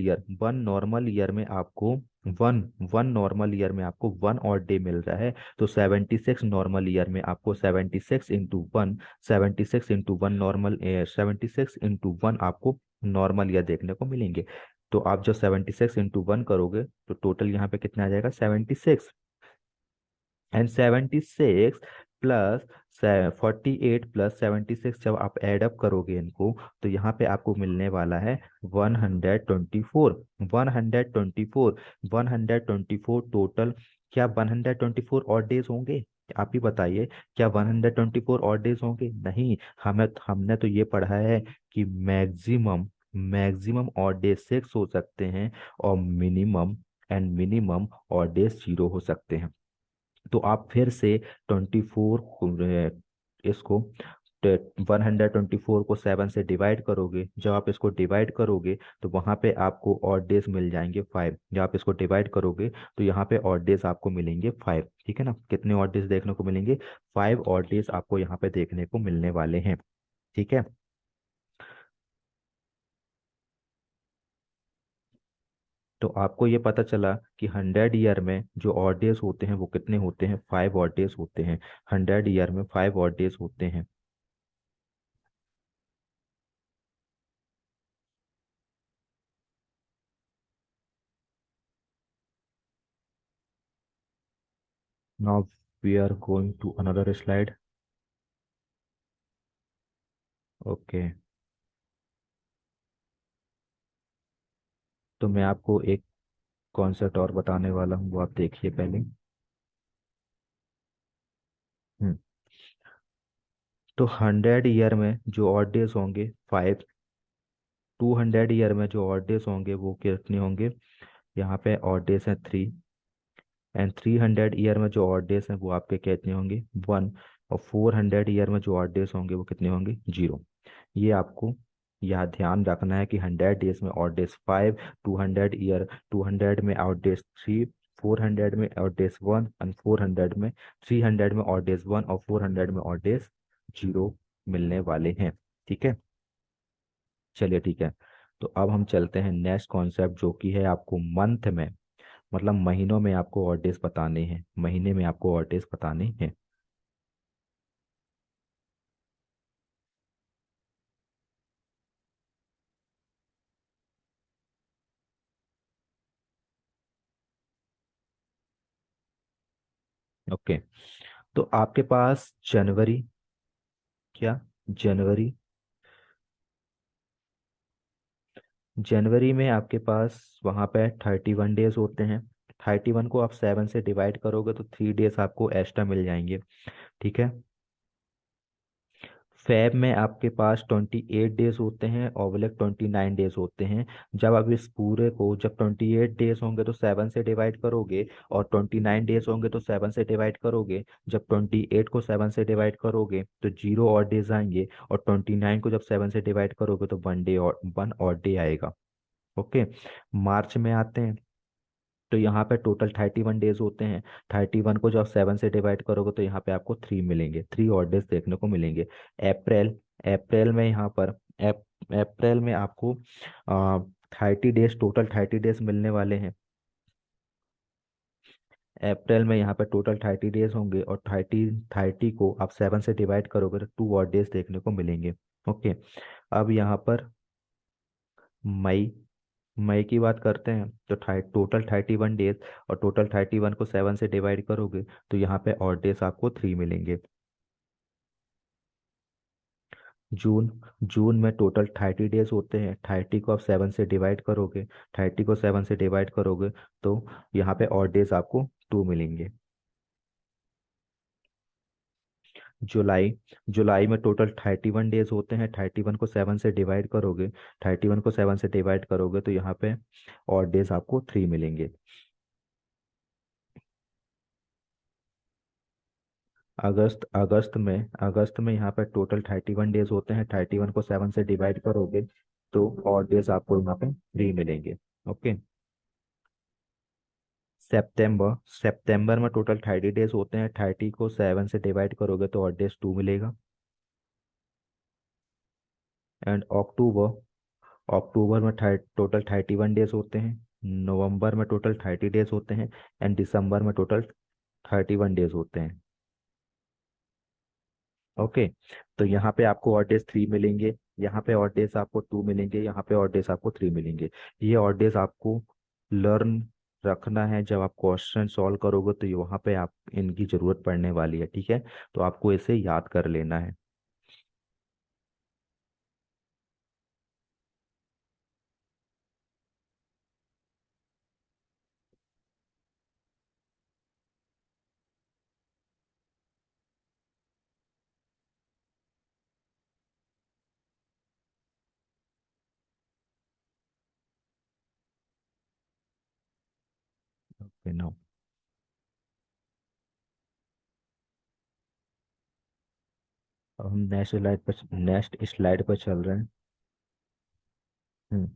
ईयर में आपको वन वन नॉर्मल ईयर में आपको 1 ऑड डे मिल रहा है, तो 76 नॉर्मल ईयर में आपको 76 इंटू वन नॉर्मल, 76 इंटू 1 आपको नॉर्मल ईयर देखने को मिलेंगे। तो आप जब 76 इंटू 1 करोगे तो टोटल यहाँ पे कितना आ जाएगा, 76। एंड 76 प्लस 48 प्लस 76, जब आप ऐड अप करोगे इनको, तो यहाँ पे आपको मिलने वाला है 124। 124 124 टोटल। क्या 124 और डेज होंगे? आप ही बताइए, क्या 124 और डेज होंगे? नहीं। हमने तो ये पढ़ा है कि मैक्सिमम मैक्सिमम और डेज 6 हो सकते हैं, और मिनिमम और डेज 0 हो सकते हैं। तो आप फिर से 24 इसको 124 को 7 से डिवाइड करोगे। जब आप इसको डिवाइड करोगे तो वहां पे आपको ऑड डेज मिल जाएंगे 5। जब आप इसको डिवाइड करोगे तो यहाँ पे ऑड डेज आपको मिलेंगे 5। ठीक है ना, कितने ऑड डेज देखने को मिलेंगे, 5 ऑड डेज आपको यहाँ पे देखने को मिलने वाले हैं। ठीक है। तो आपको ये पता चला कि 100 ईयर में जो ऑड डेज होते हैं वो कितने होते हैं, 5 ऑड डेज होते हैं। 100 ईयर में 5 ऑड डेज होते हैं। Now we are going to another slide. Okay. तो मैं आपको एक कॉन्सेप्ट और बताने वाला हूँ, वो आप देखिए पहले। हम्म। तो 100 ईयर में जो ऑड डेज होंगे 5। 200 ईयर में जो ऑड डेज होंगे वो कितने होंगे, यहाँ पे ऑड डेज हैं 3। एंड 300 ईयर में जो ऑड डेज हैं वो आपके कितने होंगे, 1। और 400 ईयर में जो ऑड डेज होंगे वो कितने होंगे, 0। ये आपको यहाँ ध्यान रखना है कि 100 डेज में ऑड डेज 5, 200 में ऑड डेज 3, 400 में ऑड डेज 1, एंड 400 में 300 में ऑड डेज 1 और 400 में ऑड डेज जीरो मिलने वाले हैं। ठीक है, चलिए ठीक है। तो अब हम चलते हैं नेक्स्ट कॉन्सेप्ट, जो कि है आपको मंथ में, मतलब महीनों में आपको और डेज बताने हैं, महीने में आपको और डेज बताने हैं। ओके, तो आपके पास जनवरी, क्या, जनवरी, जनवरी में आपके पास वहाँ पे 31 डेज होते हैं। 31 को आप 7 से डिवाइड करोगे तो 3 डेज आपको एक्स्ट्रा मिल जाएंगे। ठीक है। फेब में आपके पास 28 डेज होते हैं, ओवलेक 29 डेज होते हैं। जब आप इस पूरे को, जब 28 डेज होंगे तो 7 से डिवाइड करोगे, और 29 डेज होंगे तो 7 से डिवाइड करोगे। जब 28 को 7 से डिवाइड करोगे तो 0 और डेज आएंगे, और 29 को जब 7 से डिवाइड करोगे तो 1 डे और 1 और डे आएगा। ओके। मार्च में आते हैं, तो यहाँ पे टोटल 31 डेज होते हैं। 31 को जब 7 से डिवाइड करोगे तो यहाँ पे आपको 3 मिलेंगे, 3 और डेज देखने को मिलेंगे। अप्रैल, अप्रैल में यहाँ पर अप्रैल में आपको 30 डेज, टोटल 30 डेज मिलने वाले हैं। अप्रैल में यहाँ पर टोटल 30 डेज होंगे, और 30 को आप 7 से डिवाइड करोगे तो 2 और डेज देखने को मिलेंगे। ओके। अब यहाँ पर मई, मई की बात करते हैं, तो टोटल 31 डेज, और टोटल 31 को 7 से डिवाइड करोगे तो यहाँ पे और डेज आपको 3 मिलेंगे। जून, जून में टोटल 30 डेज होते हैं। 30 को आप 7 से डिवाइड करोगे, 30 को 7 से डिवाइड करोगे तो यहाँ पे और डेज आपको 2 मिलेंगे। जुलाई, जुलाई में टोटल 31 डेज होते हैं। 31 को 7 से डिवाइड करोगे, 31 को 7 से डिवाइड करोगे तो यहाँ पे और डेज आपको 3 मिलेंगे। अगस्त, अगस्त में यहाँ पर टोटल 31 डेज होते हैं। 31 को 7 से डिवाइड करोगे तो और डेज आपको यहाँ पे 3 मिलेंगे। ओके। सितंबर, सितंबर में टोटल 30 डेज होते हैं। 30 को 7 से डिवाइड करोगे तो और डेज 2 मिलेगा। एंड अक्टूबर, अक्टूबर में टोटल 31 डेज होते हैं। नवंबर में टोटल 30 डेज होते हैं। एंड दिसंबर में टोटल 31 डेज होते हैं। ओके। तो यहाँ पे आपको और डेज 3 मिलेंगे, यहाँ पे और डेज आपको 2 मिलेंगे, यहाँ पे और डेज आपको 3 मिलेंगे। ये और डेज आपको लर्न रखना है, जब आप क्वेश्चन सॉल्व करोगे तो ये वहाँ पे आप इनकी जरूरत पड़ने वाली है। ठीक है, तो आपको इसे याद कर लेना है। ओके, नाउ अब हम नेक्स्ट स्लाइड पर चल रहे हैं। हम्म।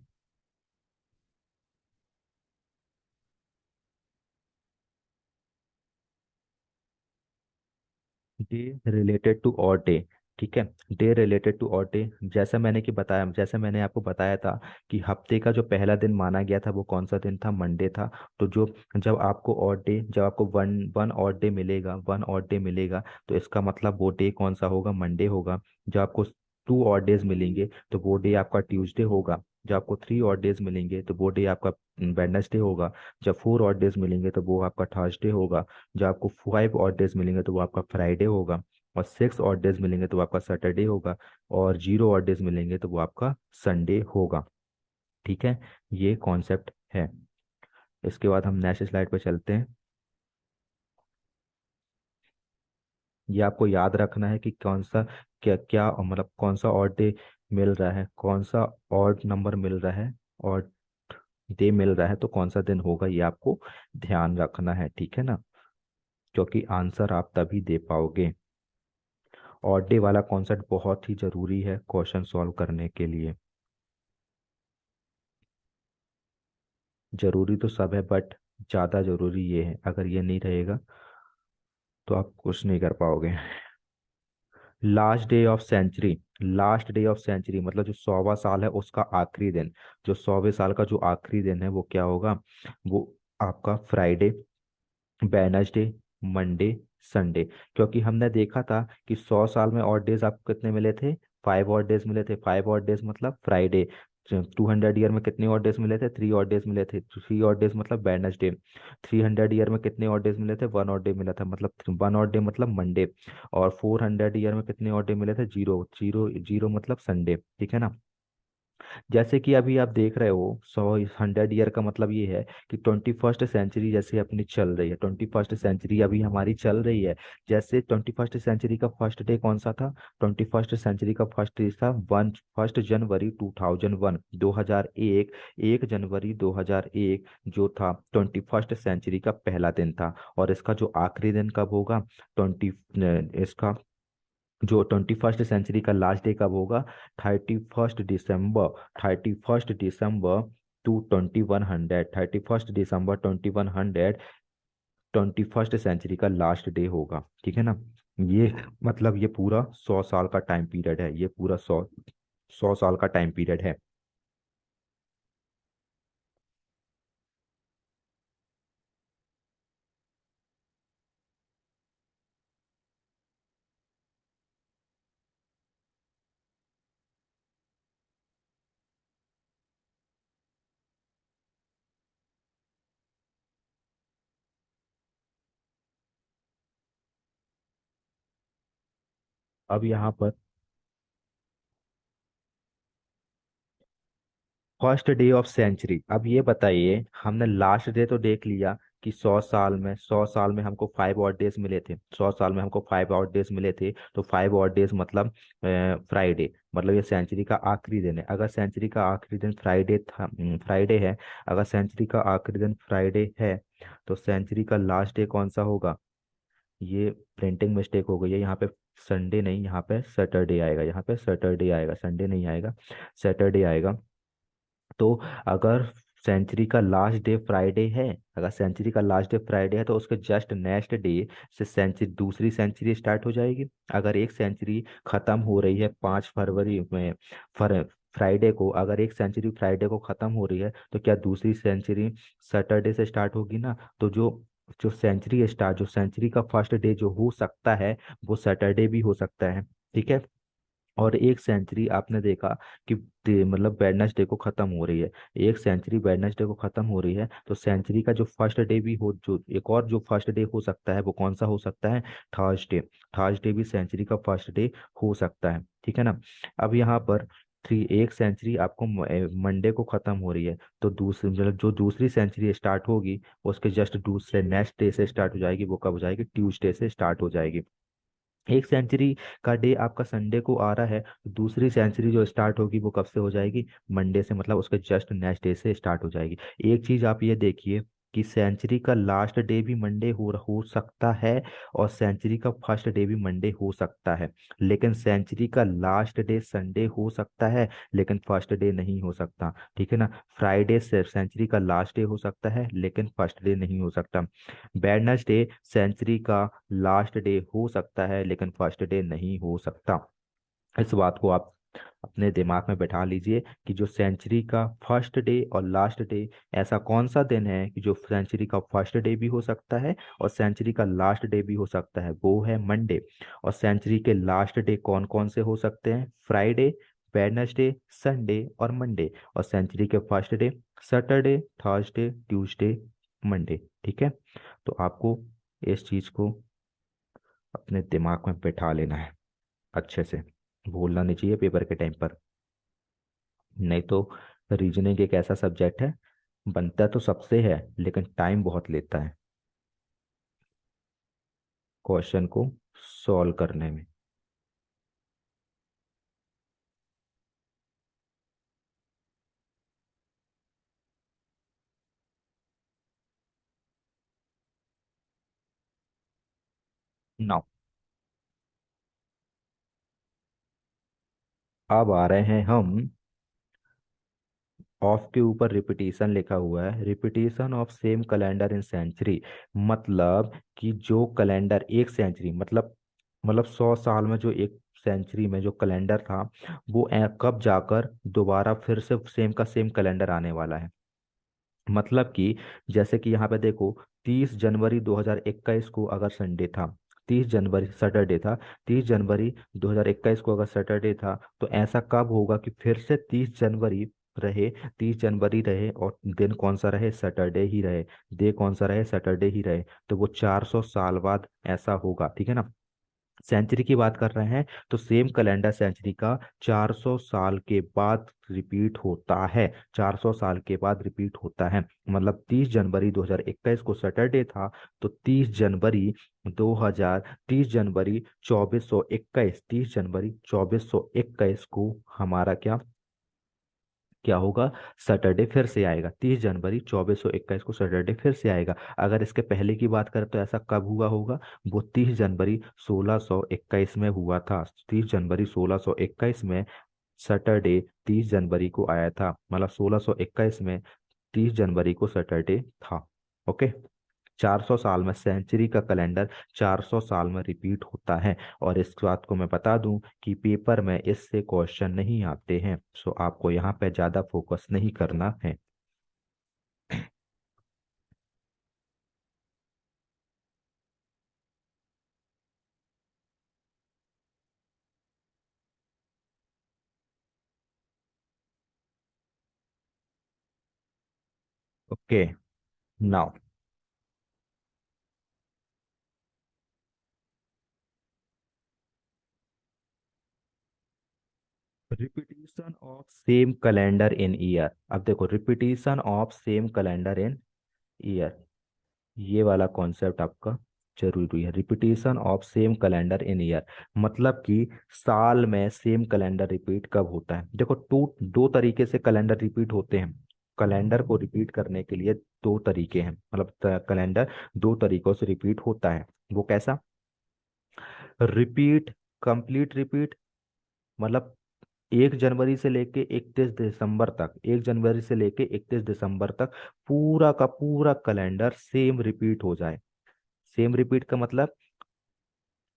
डे रिलेटेड टू और डे। ठीक है, डे रिलेटेड टू और डे, जैसे मैंने आपको बताया था कि हफ्ते का जो पहला दिन माना गया था वो कौन सा दिन था, मंडे था। तो जो, जब आपको वन वन और डे मिलेगा, 1 और डे मिलेगा, तो इसका मतलब वो डे कौन सा होगा, मंडे होगा। जब आपको 2 और डेज मिलेंगे तो वो डे आपका ट्यूसडे होगा। जब आपको 3 और डेज मिलेंगे तो वो डे आपका वेडनेसडे होगा। जब 4 और डेज मिलेंगे तो वो आपका थर्सडे होगा। जब आपको 5 और डेज मिलेंगे तो वो आपका फ्राइडे होगा। और 6 और डेज मिलेंगे तो वो आपका सैटरडे होगा। और 0 और डेज मिलेंगे तो वो आपका संडे होगा। ठीक है, ये कॉन्सेप्ट है। इसके बाद हम नेक्स्ट स्लाइड पर चलते हैं। ये आपको याद रखना है कि कौन सा, क्या क्या मतलब कौन सा ऑड डे मिल रहा है, कौन सा ऑड नंबर मिल रहा है, और डे मिल रहा है तो कौन सा दिन होगा, ये आपको ध्यान रखना है। ठीक है ना, क्योंकि आंसर आप तभी दे पाओगे। ऑड डे वाला कॉन्सेप्ट बहुत ही जरूरी है क्वेश्चन सॉल्व करने के लिए। जरूरी तो सब है, बट ज़्यादा जरूरी ये है, अगर ये नहीं रहेगा तो आप कुछ नहीं कर पाओगे। Last day of century, last day of century मतलब जो 100वां साल है उसका आखिरी दिन, जो 100वें साल का जो आखिरी दिन है वो क्या होगा? वो आपका फ्राइडे, वेडनेसडे, मंडे, संडे। क्योंकि हमने देखा था कि 100 साल में और डेज आपको कितने मिले थे? 5 और डेज मिले थे। 5 और डेज मतलब फ्राइडे। 200 ईयर में कितने और डेज मिले थे? 3 और डेज मिले थे। 3 और डेज मतलब वेडनेसडे। 300 ईयर में कितने और डेज मिले थे? 1 और डे मिला था, मतलब 1 और डे मतलब मंडे। और 400 ईयर में कितने और डे मिले थे? जीरो जीरो जीरो मतलब संडे, ठीक है ना। जैसे कि अभी आप देख रहे हो 100 ईयर का मतलब ये है कि 21st सेंचुरी जैसे अपनी चल रही है, 21st सेंचुरी अभी हमारी चल रही है। जैसे 21st सेंचुरी का फर्स्ट डे कौन सा था? 21st सेंचुरी का फर्स्ट डे था 1 जनवरी 2001, 2001। 1 जनवरी 2001 जो था 21st सेंचुरी का पहला दिन था। और इसका जो आखिरी दिन कब होगा? ट्वेंटी इसका जो 21st सेंचुरी का लास्ट डे कब होगा? 31 दिसंबर, 31 दिसंबर टू 2100, 31 दिसंबर 2100 21st सेंचुरी का लास्ट डे होगा, ठीक है ना। ये मतलब ये पूरा 100 साल का टाइम पीरियड है, ये पूरा 100 साल का टाइम पीरियड है। अब यहाँ पर फर्स्ट डे ऑफ सेंचुरी, अब ये बताइए, हमने लास्ट डे तो देख लिया कि 100 साल में हमको 5 और डेज मिले थे, 100 साल में हमको 5 और डेज मिले थे, तो 5 और डेज मतलब फ्राइडे, मतलब ये सेंचुरी का आखिरी दिन है। अगर सेंचुरी का आखिरी दिन फ्राइडे था, फ्राइडे है, अगर सेंचुरी का आखिरी दिन फ्राइडे है, तो सेंचुरी का लास्ट डे कौन सा होगा? ये प्रिंटिंग मिस्टेक हो गई है यहाँ पे। संडे नहीं, यहाँ पे सैटरडे आएगा, यहाँ पे सैटरडे आएगा, संडे नहीं आएगा, सैटरडे आएगा। तो अगर सेंचुरी का लास्ट डे फ्राइडे है, अगर सेंचुरी का लास्ट डे फ्राइडे है तो उसके जस्ट नेक्स्ट डे से सेंचुरी, दूसरी सेंचुरी स्टार्ट हो जाएगी। अगर एक सेंचुरी खत्म हो रही है 5 फरवरी में, फर फ्राइडे को, अगर एक सेंचुरी फ्राइडे को खत्म हो रही है तो क्या दूसरी सेंचुरी सैटरडे से स्टार्ट होगी ना? तो जो जो सेंचुरी स्टार्ट, जो सेंचुरी का फर्स्ट डे जो हो सकता है वो सैटरडे भी हो सकता है, ठीक है। और एक सेंचुरी आपने देखा कि मतलब वेडनेसडे को खत्म हो रही है, एक सेंचुरी वेडनेसडे को खत्म हो रही है, तो सेंचुरी का जो फर्स्ट डे भी हो, जो एक और जो फर्स्ट डे हो सकता है वो कौन सा हो सकता है? थर्सडे। थर्सडे भी सेंचुरी का फर्स्ट डे हो सकता है, ठीक है ना। अब यहाँ पर एक सेंचुरी आपको मंडे को खत्म हो रही है, तो दूसरी मतलब जो दूसरी सेंचुरी स्टार्ट होगी उसके जस्ट दूसरे नेक्स्ट डे से स्टार्ट हो जाएगी, वो कब हो जाएगी? ट्यूसडे से स्टार्ट हो जाएगी। एक सेंचुरी का डे आपका संडे को आ रहा है, तो दूसरी सेंचुरी जो स्टार्ट होगी वो कब से हो जाएगी? मंडे से, मतलब उसके जस्ट नेक्स्ट डे से स्टार्ट हो जाएगी। एक चीज आप ये देखिए कि सेंचुरी का लास्ट डे भी मंडे हो सकता है, और सेंचुरी का फर्स्ट डे भी मंडे हो सकता है, लेकिन सेंचुरी का लास्ट डे संडे हो सकता है लेकिन फर्स्ट डे नहीं हो सकता, ठीक है ना। फ्राइडे से सेंचुरी का लास्ट डे हो सकता है लेकिन फर्स्ट डे नहीं हो सकता। वेडनेसडे सेंचुरी का लास्ट डे हो सकता है लेकिन फर्स्ट डे नहीं हो सकता। इस बात को आप अपने दिमाग में बैठा लीजिए कि जो सेंचुरी का फर्स्ट डे और लास्ट डे, ऐसा कौन सा दिन है कि जो सेंचुरी का फर्स्ट डे भी हो सकता है और सेंचुरी का लास्ट डे भी हो सकता है? वो है मंडे। और सेंचुरी के लास्ट डे कौन कौन से हो सकते हैं? फ्राइडे, वेडनेसडे, संडे और मंडे। और सेंचुरी के first day Saturday, Thursday, Tuesday, Monday, ठीक है। तो आपको इस चीज को अपने दिमाग में बैठा लेना है अच्छे से, भूलना नहीं चाहिए पेपर के टाइम पर। नहीं तो रीजनिंग एक ऐसा सब्जेक्ट है, बनता तो सबसे है लेकिन टाइम बहुत लेता है क्वेश्चन को सॉल्व करने में। अब आ रहे हैं हम, ऑफ के ऊपर रिपीटिशन लिखा हुआ है, repetition of same calendar in century. मतलब कि जो कैलेंडर एक सेंचुरी मतलब 100 साल में जो एक सेंचुरी में जो कैलेंडर था वो कब जाकर दोबारा फिर से सेम का सेम कैलेंडर आने वाला है। मतलब कि जैसे कि यहाँ पे देखो, 30 जनवरी 2021 को अगर संडे था, 30 जनवरी सैटरडे था, 30 जनवरी 2021 को अगर सैटरडे था, तो ऐसा कब होगा कि फिर से 30 जनवरी रहे, 30 जनवरी रहे और दिन कौन सा रहे, सैटरडे ही रहे, डे कौन सा रहे, सैटरडे ही रहे। तो वो 400 साल बाद ऐसा होगा, ठीक है ना। सेंचुरी की बात कर रहे हैं तो सेम कैलेंडर सेंचुरी का 400 साल के बाद रिपीट होता है, 400 साल के बाद रिपीट होता है। मतलब 30 जनवरी 2021 को सैटरडे था, तो 30 जनवरी 2421, 30 जनवरी 2421 को हमारा क्या क्या होगा, सैटरडे फिर से आएगा, 30 जनवरी 2421 को सैटरडे फिर से आएगा। अगर इसके पहले की बात करें तो ऐसा कब हुआ होगा, वो 30 जनवरी 1621 में हुआ था, 30 जनवरी 1621 में सैटरडे 30 जनवरी को आया था, मतलब 1621 में 30 जनवरी को सैटरडे था। ओके। 400 साल में सेंचुरी का कैलेंडर 400 साल में रिपीट होता है। और इस बात को मैं बता दूं कि पेपर में इससे क्वेश्चन नहीं आते हैं, सो आपको यहाँ पे ज्यादा फोकस नहीं करना है। Okay. Now, repetition of same calendar in year. अब देखो, repetition of same calendar in year, ये वाला कॉन्सेप्ट आपका जरूरी है। Repetition of same calendar in year मतलब कि साल में सेम कैलेंडर रिपीट कब होता है। देखो, दो तरीके से कैलेंडर रिपीट होते हैं। कैलेंडर को रिपीट करने के लिए दो तरीके हैं, मतलब कैलेंडर दो तरीकों से रिपीट होता है। वो कैसा, रिपीट, कंप्लीट रिपीट, मतलब 1 जनवरी से लेके 31 दिसंबर तक, 1 जनवरी से लेके 31 दिसंबर तक पूरा का पूरा कैलेंडर सेम रिपीट हो जाए। सेम रिपीट का मतलब,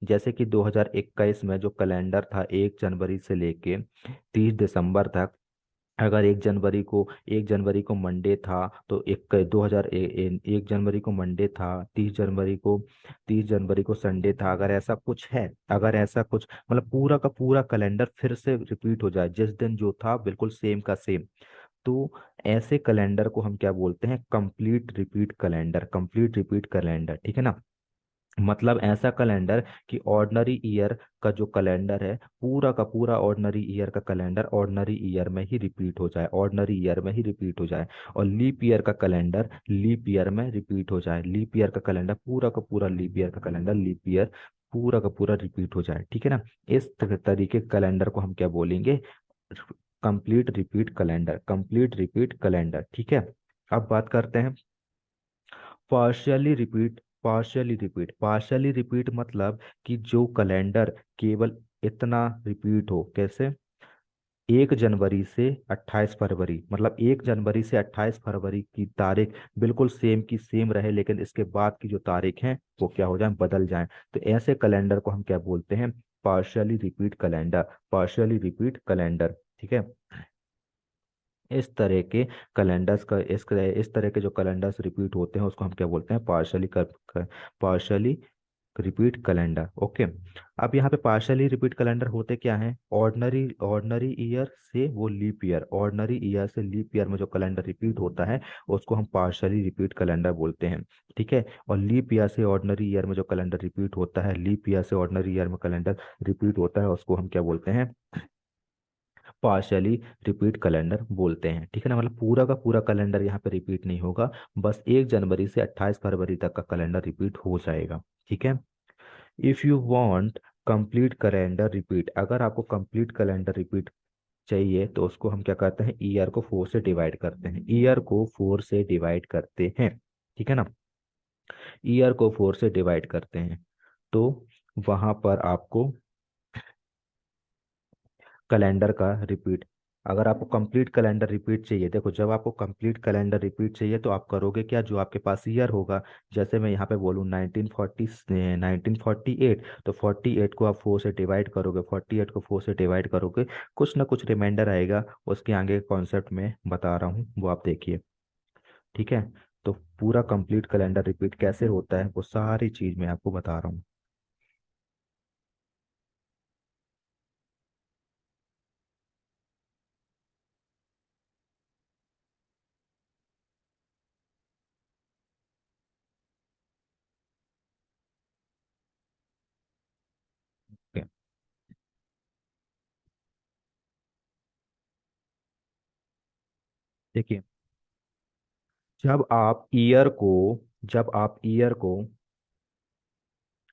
जैसे कि 2021 में जो कैलेंडर था 1 जनवरी से लेके 30 दिसंबर तक, अगर 1 जनवरी को मंडे था, तो 1 जनवरी को मंडे था, 30 जनवरी को संडे था, अगर ऐसा कुछ है, अगर ऐसा कुछ मतलब पूरा का पूरा कैलेंडर फिर से रिपीट हो जाए, जिस दिन जो था बिल्कुल सेम का सेम, तो ऐसे कैलेंडर को हम क्या बोलते हैं, complete repeat calendar, complete repeat calendar, ठीक है ना। मतलब ऐसा कैलेंडर कि ऑर्डिनरी ईयर का जो कैलेंडर है, पूरा का पूरा ऑर्डिनरी ईयर का कैलेंडर ऑर्डिनरी ईयर में ही रिपीट हो जाए, ऑर्डिनरी ईयर में ही रिपीट हो जाए। और लीप ईयर का कैलेंडर लीप ईयर में रिपीट हो जाए, लीप ईयर का कैलेंडर पूरा का पूरा, लीप ईयर का कैलेंडर लीप ईयर पूरा का पूरा रिपीट हो जाए, ठीक है ना। इस तरीके कैलेंडर को हम क्या बोलेंगे, complete repeat calendar, complete repeat calendar, ठीक है। अब बात करते हैं पार्शियली रिपीट। पार्शियली रिपीट मतलब कि जो कैलेंडर केवल इतना रिपीट हो, कैसे, 1 जनवरी से 28 फरवरी, मतलब 1 जनवरी से 28 फरवरी की तारीख बिल्कुल सेम की सेम रहे, लेकिन इसके बाद की जो तारीख है वो क्या हो जाए, बदल जाए। तो ऐसे कैलेंडर को हम क्या बोलते हैं, partially repeat calendar, partially repeat calendar, ठीक है। इस तरह के कैलेंडर्स का इस तरह के जो कैलेंडर्स रिपीट होते हैं उसको हम क्या बोलते हैं, पार्शली रिपीट कैलेंडर। ओके। अब यहाँ पे पार्शली रिपीट कैलेंडर होते क्या हैं, ऑर्डिनरी ऑर्डिनरी ईयर से वो लीप ईयर, ऑर्डिनरी ईयर से लीप ईयर में जो कैलेंडर रिपीट होता है उसको हम पार्शली रिपीट कैलेंडर बोलते हैं, ठीक है। और लीप ईयर से ऑर्डिनरी ईयर में जो कैलेंडर रिपीट होता है, लीप ईयर से ऑर्डिनरी ईयर में कैलेंडर रिपीट होता है, उसको हम क्या बोलते हैं, पार्शियली रिपीट कैलेंडर बोलते हैं, ठीक है ना। मतलब पूरा का पूरा कैलेंडर यहाँ पे रिपीट नहीं होगा, बस 1 जनवरी से 28 फरवरी तक का कैलेंडर रिपीट हो जाएगा, ठीक है। If you want complete calendar repeat, अगर आपको कंप्लीट कैलेंडर रिपीट चाहिए तो उसको हम क्या करते हैं, ईयर को 4 से डिवाइड करते हैं, ईयर को 4 से डिवाइड करते हैं, ठीक है ना। ईयर को 4 से डिवाइड करते हैं, तो वहां पर आपको कैलेंडर का रिपीट अगर आपको कंप्लीट कैलेंडर रिपीट चाहिए, देखो जब आपको कंप्लीट कैलेंडर रिपीट चाहिए तो आप करोगे क्या, जो आपके पास ईयर होगा, जैसे मैं यहाँ पे बोलूँ 1948, तो 48 को आप 4 से डिवाइड करोगे, 48 को 4 से डिवाइड करोगे, कुछ ना कुछ रिमाइंडर आएगा, उसके आगे कॉन्सेप्ट में बता रहा हूँ वो आप देखिए। ठीक है, तो पूरा कंप्लीट कैलेंडर रिपीट कैसे होता है वो सारी चीज़ मैं आपको बता रहा हूँ। Okay, देखिए, जब आप ईयर को जब आप ईयर को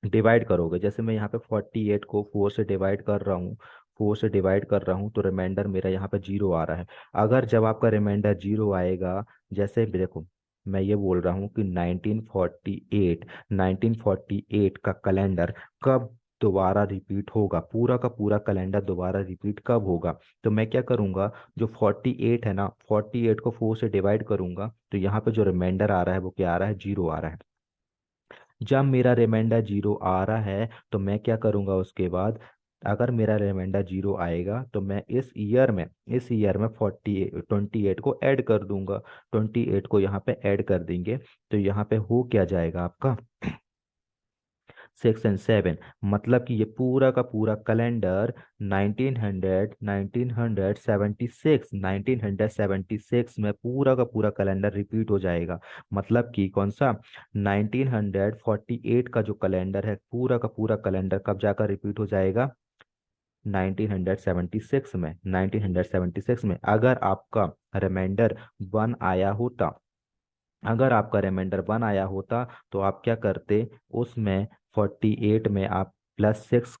डिवाइड करोगे, जैसे मैं यहाँ पे 48 को 4 से डिवाइड कर रहा हूँ, 4 से डिवाइड कर रहा हूँ, तो रिमाइंडर मेरा यहाँ पे जीरो आ रहा है। अगर जब आपका रिमाइंडर जीरो आएगा, जैसे देखो मैं ये बोल रहा हूँ कि 1948 का कैलेंडर कब दोबारा रिपीट होगा, पूरा का पूरा कैलेंडर दोबारा रिपीट कब होगा, तो मैं क्या करूँगा, जो 48 है ना, 48 को 4 से डिवाइड करूंगा, तो यहाँ पे जो रिमाइंडर आ रहा है वो क्या आ रहा है, जीरो आ रहा है। जब मेरा रिमाइंडर जीरो आ रहा है तो मैं क्या करूंगा उसके बाद, अगर मेरा रिमाइंडर जीरो आएगा तो मैं इस ईयर में 28 को ऐड कर दूंगा, 28 को यहाँ पे ऐड कर देंगे, तो यहाँ पे हो क्या जाएगा आपका 6 एंड 7, मतलब कि ये पूरा का पूरा कैलेंडर 1976 में पूरा का पूरा कैलेंडर रिपीट हो जाएगा। मतलब कि कौन सा, 1948 का जो कैलेंडर है, पूरा का पूरा कैलेंडर कब जाकर रिपीट हो जाएगा, 1976 में। अगर आपका रिमाइंडर वन आया होता तो आप क्या करते, उसमें 48 में आप प्लस सिक्स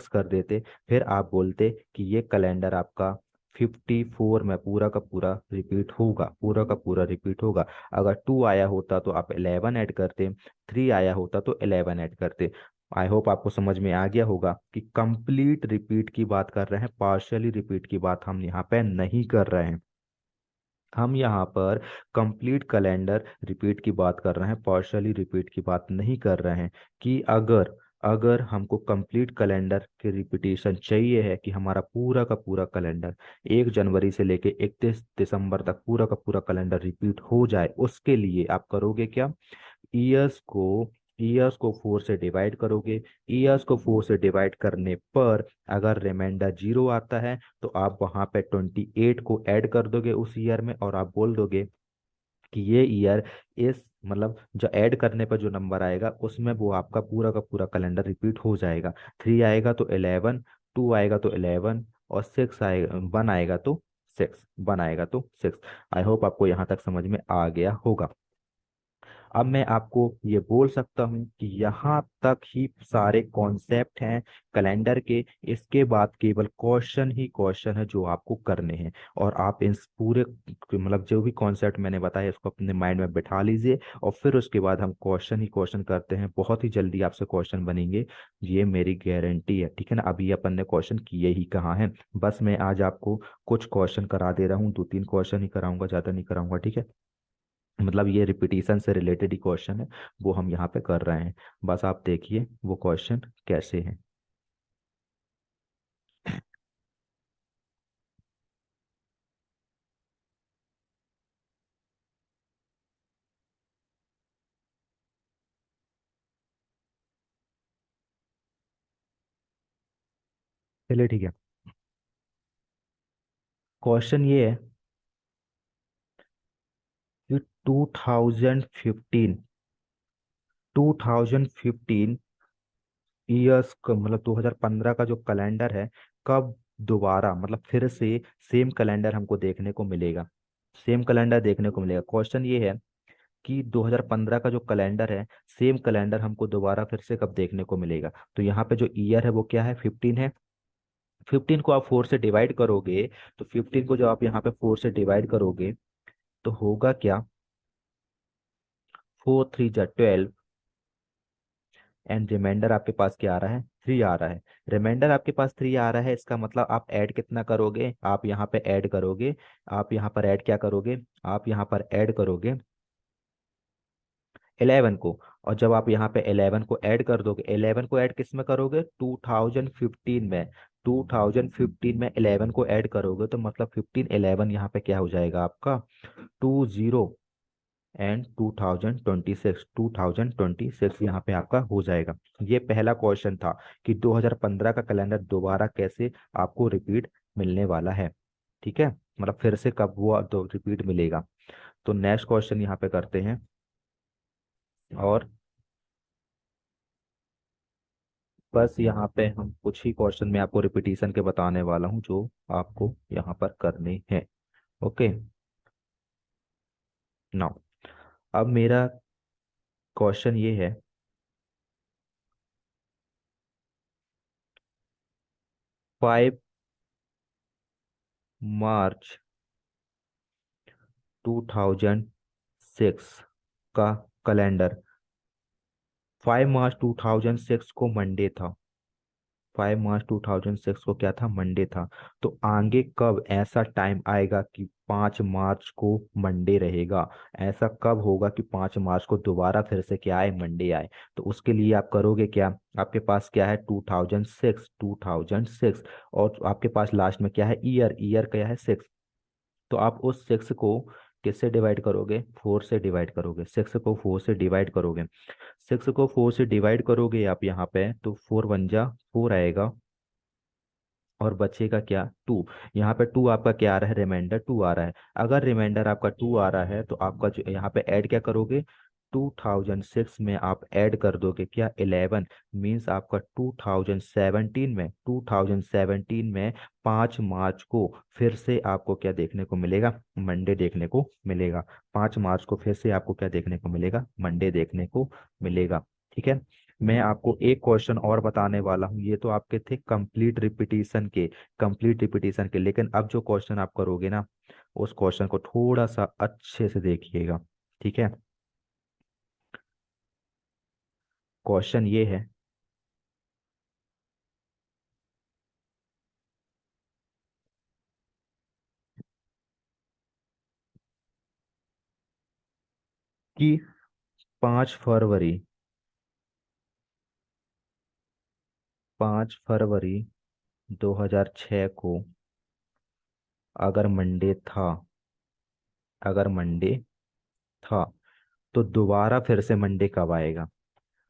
कर देते, फिर आप बोलते कि ये कैलेंडर आपका 54 में पूरा का पूरा रिपीट होगा, पूरा का पूरा रिपीट होगा। अगर टू आया होता तो आप 11 ऐड करते, थ्री आया होता तो 11 ऐड करते। आई होप आपको समझ में आ गया होगा कि कंप्लीट रिपीट की बात कर रहे हैं, पार्शियली रिपीट की बात हम यहाँ पे नहीं कर रहे हैं। हम यहाँ पर कंप्लीट कैलेंडर रिपीट की बात कर रहे हैं, पार्शियली रिपीट की बात नहीं कर रहे हैं। कि अगर अगर हमको कंप्लीट कैलेंडर की रिपीटेशन चाहिए है, कि हमारा पूरा का पूरा कैलेंडर 1 जनवरी से लेके 31 दिसंबर तक पूरा का पूरा कैलेंडर रिपीट हो जाए, उसके लिए आप करोगे क्या, ईयर्स को ईयर्स को 4 से डिवाइड करोगे। ईयर्स को 4 से डिवाइड करने पर अगर रिमाइंडर जीरो आता है तो आप वहां पे 28 को ऐड कर दोगे उस ईयर में, और आप बोल दोगे कि ये ईयर इस मतलब जो ऐड करने पर जो नंबर आएगा उसमें वो आपका पूरा का पूरा कैलेंडर रिपीट हो जाएगा। थ्री आएगा तो 11, टू आएगा तो 11, और सिक्स आएगा, वन आएगा तो सिक्स। आई होप आपको यहाँ तक समझ में आ गया होगा। अब मैं आपको ये बोल सकता हूँ कि यहाँ तक ही सारे कॉन्सेप्ट हैं कैलेंडर के, इसके बाद केवल क्वेश्चन ही क्वेश्चन है जो आपको करने हैं, और आप इस पूरे मतलब जो भी कॉन्सेप्ट मैंने बताया इसको अपने माइंड में बिठा लीजिए, और फिर उसके बाद हम क्वेश्चन ही क्वेश्चन करते हैं, बहुत ही जल्दी आपसे क्वेश्चन बनेंगे, ये मेरी गारंटी है। ठीक है ना, अभी अपन ने क्वेश्चन किए ही कहाँ हैं, बस मैं आज आपको कुछ क्वेश्चन करा दे रहा हूँ, 2-3 क्वेश्चन ही कराऊंगा, ज़्यादा नहीं कराऊंगा। ठीक है, मतलब ये रिपीटिशन से रिलेटेड ही क्वेश्चन है, वो हम यहाँ पे कर रहे हैं। बस आप देखिए वो क्वेश्चन कैसे हैं। चलिए ठीक है, क्वेश्चन ये है कि 2015 2015 ईयर्स का मतलब 2015 का जो कैलेंडर है, कब दोबारा मतलब फिर से सेम कैलेंडर हमको देखने को मिलेगा, सेम कैलेंडर देखने को मिलेगा। क्वेश्चन ये है कि 2015 का जो कैलेंडर है, सेम कैलेंडर हमको दोबारा फिर से कब देखने को मिलेगा। तो यहाँ पे जो ईयर है वो क्या है, 15 है। 15 को आप 4 से डिवाइड करोगे, तो 15 को जब आप यहाँ पे 4 से डिवाइड करोगे तो होगा क्या, 4 3 जा 12, एंड रिमाइंडर आपके पास क्या आ रहा है, थ्री आ रहा है, रिमाइंडर आपके पास थ्री आ रहा है, इसका मतलब आप ऐड कितना करोगे, आप यहाँ पे ऐड करोगे, आप यहाँ पर ऐड क्या करोगे, आप यहाँ पर ऐड करोगे 11 को। और जब आप यहाँ पे 11 को ऐड कर दोगे, 11 को ऐड किस में करोगे, 2015 में, 2015 में 11 को ऐड करोगे तो मतलब 15 11 यहाँ पे क्या हो जाएगा आपका 20 एंड 2026 यहाँ पे आपका हो जाएगा। ये पहला क्वेश्चन था कि 2015 का कैलेंडर दोबारा कैसे आपको रिपीट मिलने वाला है। ठीक है, मतलब फिर से कब वो तो रिपीट मिलेगा। तो नेक्स्ट क्वेश्चन यहाँ पे करते हैं। और बस यहाँ पे हम कुछ ही क्वेश्चन में आपको रिपीटिशन के बताने वाला हूँ जो आपको यहाँ पर करने हैं। ओके, नाउ अब मेरा क्वेश्चन ये है, 5 मार्च 2006 का कैलेंडर, 5 मार्च 2006 को मंडे था, 5 मार्च 2006 को क्या था, मंडे था। तो आगे कब ऐसा टाइम आएगा कि 5 मार्च को मंडे रहेगा, ऐसा कब होगा कि 5 मार्च को दोबारा फिर से क्या आए, मंडे आए। तो उसके लिए आप करोगे क्या, आपके पास क्या है 2006, और आपके पास लास्ट में क्या है, ईयर, ईयर क्या है 6। तो आप उस 6 को किससे डिवाइड करोगे, 4 से डिवाइड करोगे, 6 को 4 से डिवाइड करोगे, 6 को 4 से डिवाइड करोगे आप यहाँ पे, तो 4 × 1 = 4 आएगा, और बचेगा क्या, टू। यहाँ पे टू आपका क्या आ रहा है, रिमाइंडर टू आ रहा है। अगर रिमाइंडर आपका टू आ रहा है तो आपका जो यहाँ पे ऐड क्या करोगे, 2006 में आप ऐड कर दोगे क्या, 11, मीन्स आपका 2017 में 5 मार्च को फिर से आपको क्या देखने को मिलेगा, मंडे देखने को मिलेगा। 5 मार्च को फिर से आपको क्या देखने को मिलेगा, मंडे देखने को मिलेगा। ठीक है, मैं आपको एक क्वेश्चन और बताने वाला हूँ, ये तो आपके थे कंप्लीट रिपीटिशन के, लेकिन अब जो क्वेश्चन आप करोगे ना, उस क्वेश्चन को थोड़ा सा अच्छे से देखिएगा। ठीक है, क्वेश्चन ये है कि 5 फरवरी, 5 फरवरी 2006 को अगर मंडे था, अगर मंडे था, तो दोबारा फिर से मंडे कब आएगा।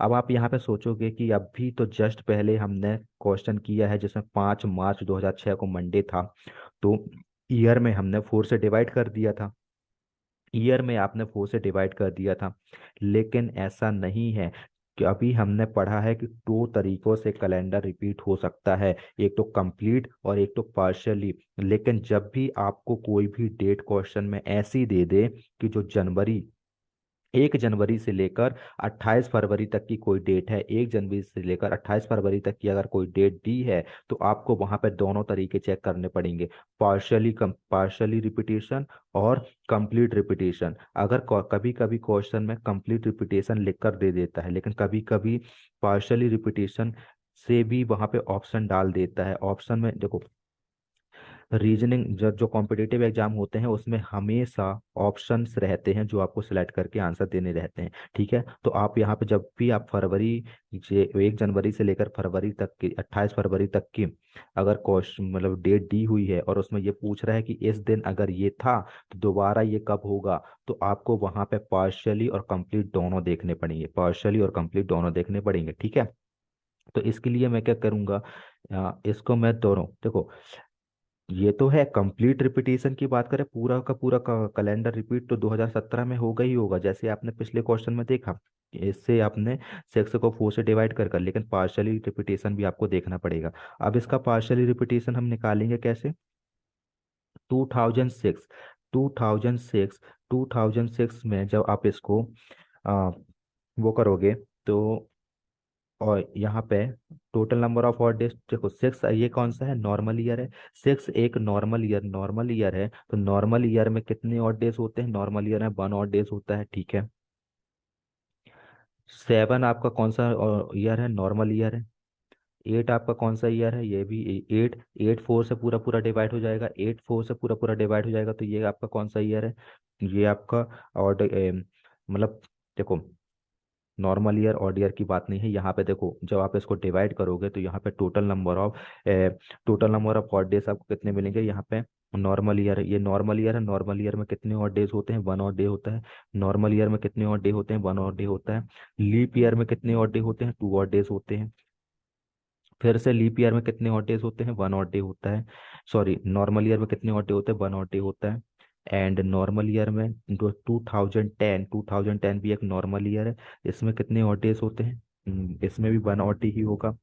अब आप यहाँ पे सोचोगे कि अभी तो जस्ट पहले हमने क्वेश्चन किया है जिसमें 5 मार्च 2006 को मंडे था, तो ईयर में हमने 4 से डिवाइड कर दिया था, ईयर में आपने 4 से डिवाइड कर दिया था। लेकिन ऐसा नहीं है, कि अभी हमने पढ़ा है कि दो तरीकों से कैलेंडर रिपीट हो सकता है, एक तो कंप्लीट और एक तो पार्शियली। लेकिन जब भी आपको कोई भी डेट क्वेश्चन में ऐसी दे दे कि जो जनवरी, 1 जनवरी से लेकर 28 फरवरी तक की कोई डेट है, 1 जनवरी से लेकर 28 फरवरी तक की अगर कोई डेट दी है, तो आपको वहां पे दोनों तरीके चेक करने पड़ेंगे, पार्शियली रिपीटेशन और कंप्लीट रिपीटेशन। अगर कभी कभी क्वेश्चन में कंप्लीट रिपीटेशन लिख कर दे देता है, लेकिन कभी कभी पार्शियली रिपीटेशन से भी वहां पे ऑप्शन डाल देता है। ऑप्शन में देखो, रीजनिंग जो जो कॉम्पिटिटिव एग्जाम होते हैं उसमें हमेशा ऑप्शंस रहते हैं जो आपको सिलेक्ट करके आंसर देने रहते हैं। ठीक है, तो आप यहाँ पे जब भी आप फरवरी, 1 जनवरी से लेकर फरवरी तक की, 28 फरवरी तक की अगर क्वेश्चन मतलब डेट दी हुई है और उसमें ये पूछ रहा है कि इस दिन अगर ये था तो दोबारा ये कब होगा, तो आपको वहां पे पार्शियली और कंप्लीट दोनों देखने पड़ेंगे, पार्शियली और कंप्लीट दोनों देखने पड़ेंगे। ठीक है, तो इसके लिए मैं क्या करूंगा, इसको मैं दोनों देखो, ये तो है कंप्लीट रिपीटेशन की बात करें, पूरा का पूरा कैलेंडर रिपीट तो 2017 में होगा ही होगा, जैसे आपने पिछले क्वेश्चन में देखा। इससे आपने 6 को 4 से डिवाइड कर कर, लेकिन पार्शियली रिपीटेशन भी आपको देखना पड़ेगा। अब इसका पार्शियली रिपीटेशन हम निकालेंगे कैसे, 2006, 2006, 2006 में जब आप इसको आ, वो करोगे, तो और यहाँ पे total number of odd days देखो, 6 ये कौन सा है, नॉर्मल ईयर है, 6 एक नॉर्मल ईयर है, तो नॉर्मल ईयर में कितने ऑड डेज होते हैं, नॉर्मल ईयर में 1 ऑड डेज होता है। ठीक है, 7 आपका कौन सा ईयर है, नॉर्मल ईयर है, एट आपका कौन सा ईयर है, ये भी एट। एट फोर से पूरा पूरा डिवाइड हो जाएगा, एट फोर से पूरा पूरा डिवाइड हो जाएगा, तो ये आपका कौन सा ईयर है, ये आपका ऑड मतलब देखो, नॉर्मल ईयर ऑड ईयर की बात नहीं है यहाँ पे। देखो जब आप इसको डिवाइड करोगे तो यहाँ पे total number of odd days आपको कितने मिलेंगे यहाँ पे। नॉर्मल ईयर, ये नॉर्मल ईयर है, नॉर्मल ईयर में कितने ऑड डेज होते हैं, वन ऑड डे होता है। नॉर्मल ईयर में कितने ऑड डे होते हैं, वन ऑड डे होता है। लीप ईयर में कितने ऑड डे होते हैं, टू ऑड डेज होते हैं। फिर से लीप ईयर में कितने ऑड डेज होते हैं, वन ऑड डे होता है। सॉरी, नॉर्मल ईयर में कितने ऑड डे होते हैं, वन ऑड डे होता है। एंड नॉर्मल ईयर में जो 2010 भी एक नॉर्मल ईयर है, इसमें कितने ऑड डेज होते हैं, इसमें भी वन ऑड डे ही होगा।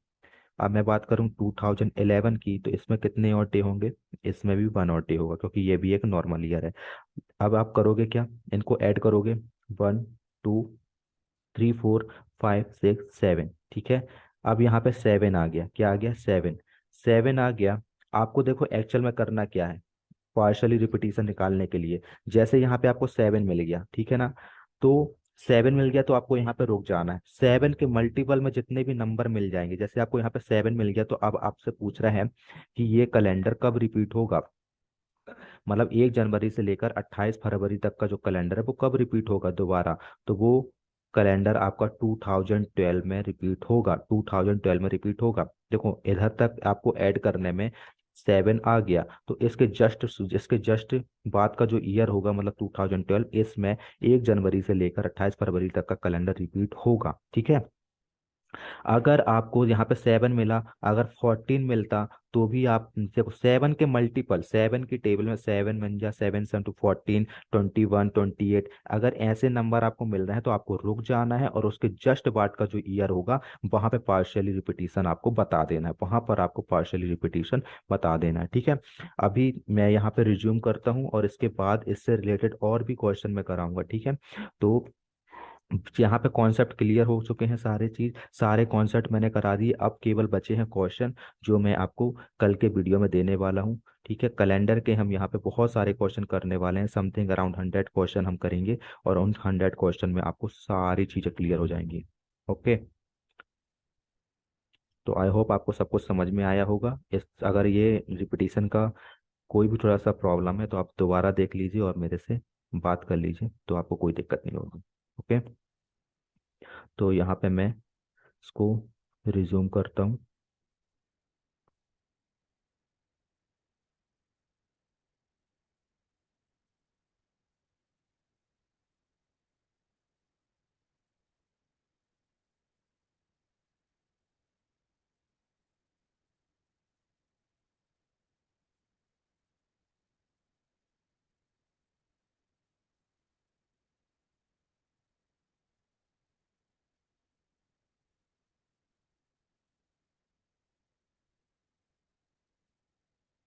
अब मैं बात करूं 2011 की, तो इसमें कितने ऑड डे होंगे, इसमें भी वन ऑड डे होगा, क्योंकि ये भी एक नॉर्मल ईयर है। अब आप करोगे क्या, इनको ऐड करोगे, one, two, three, four, five, six, seven, ठीक है। अब यहाँ पे सेवन आ गया, क्या आ गया, सेवन। सेवन आ गया। आपको देखो एक्चुअल में करना क्या है, पार्शली रिपीटिशन निकालने के लिए, जैसे यहाँ पे आपको सेवन मिल गया, ठीक है ना, तो सेवन मिल गया तो आपको यहाँ पे रुक जाना है। सेवन के मल्टीपल में जितने भी नंबर मिल जाएंगे, जैसे आपको यहाँ पे सेवन मिल गया, तो अब आपसे पूछ रहा है कि ये कैलेंडर कब रिपीट होगा, मतलब 1 जनवरी से लेकर 28 फरवरी तक का जो कैलेंडर है वो कब रिपीट होगा दोबारा। तो वो कैलेंडर आपका 2012 में रिपीट होगा, 2012 में रिपीट होगा। देखो इधर तक आपको ऐड करने में सेवन आ गया, तो इसके जस्ट बाद का जो ईयर होगा, मतलब 2012, इसमें 1 जनवरी से लेकर 28 फरवरी तक का कैलेंडर रिपीट होगा, ठीक है। अगर आपको यहाँ पे सेवन मिला, अगर 14 मिलता, तो भी आप देखो सेवन के मल्टीपल, सेवन की टेबल में सेवन बन जा, सेवन सेवन टू 14, 21, 28, अगर ऐसे नंबर आपको मिल रहे हैं तो आपको रुक जाना है, और उसके जस्ट बाद का जो ईयर होगा वहां पे पार्शियली रिपीटिशन आपको बता देना है, वहां पर आपको पार्शियली रिपीटिशन बता देना है, ठीक है। अभी मैं यहाँ पे रिज्यूम करता हूँ, और इसके बाद इससे रिलेटेड और भी क्वेश्चन मैं कराऊंगा, ठीक है। तो यहाँ पे कॉन्सेप्ट क्लियर हो चुके हैं, सारे कॉन्सेप्ट मैंने करा दिए, अब केवल बचे हैं क्वेश्चन, जो मैं आपको कल के वीडियो में देने वाला हूँ, ठीक है। कैलेंडर के हम यहाँ पे बहुत सारे क्वेश्चन करने वाले हैं, समथिंग अराउंड 100 क्वेश्चन हम करेंगे, और उन 100 क्वेश्चन में आपको सारी चीज़ें क्लियर हो जाएंगी। ओके, तो आई होप आपको सब कुछ समझ में आया होगा। इस अगर ये रिपीटिशन का कोई भी थोड़ा सा प्रॉब्लम है तो आप दोबारा देख लीजिए और मेरे से बात कर लीजिए, तो आपको कोई दिक्कत नहीं होगी। ओके, तो यहाँ पे मैं इसको रिज्यूम करता हूँ।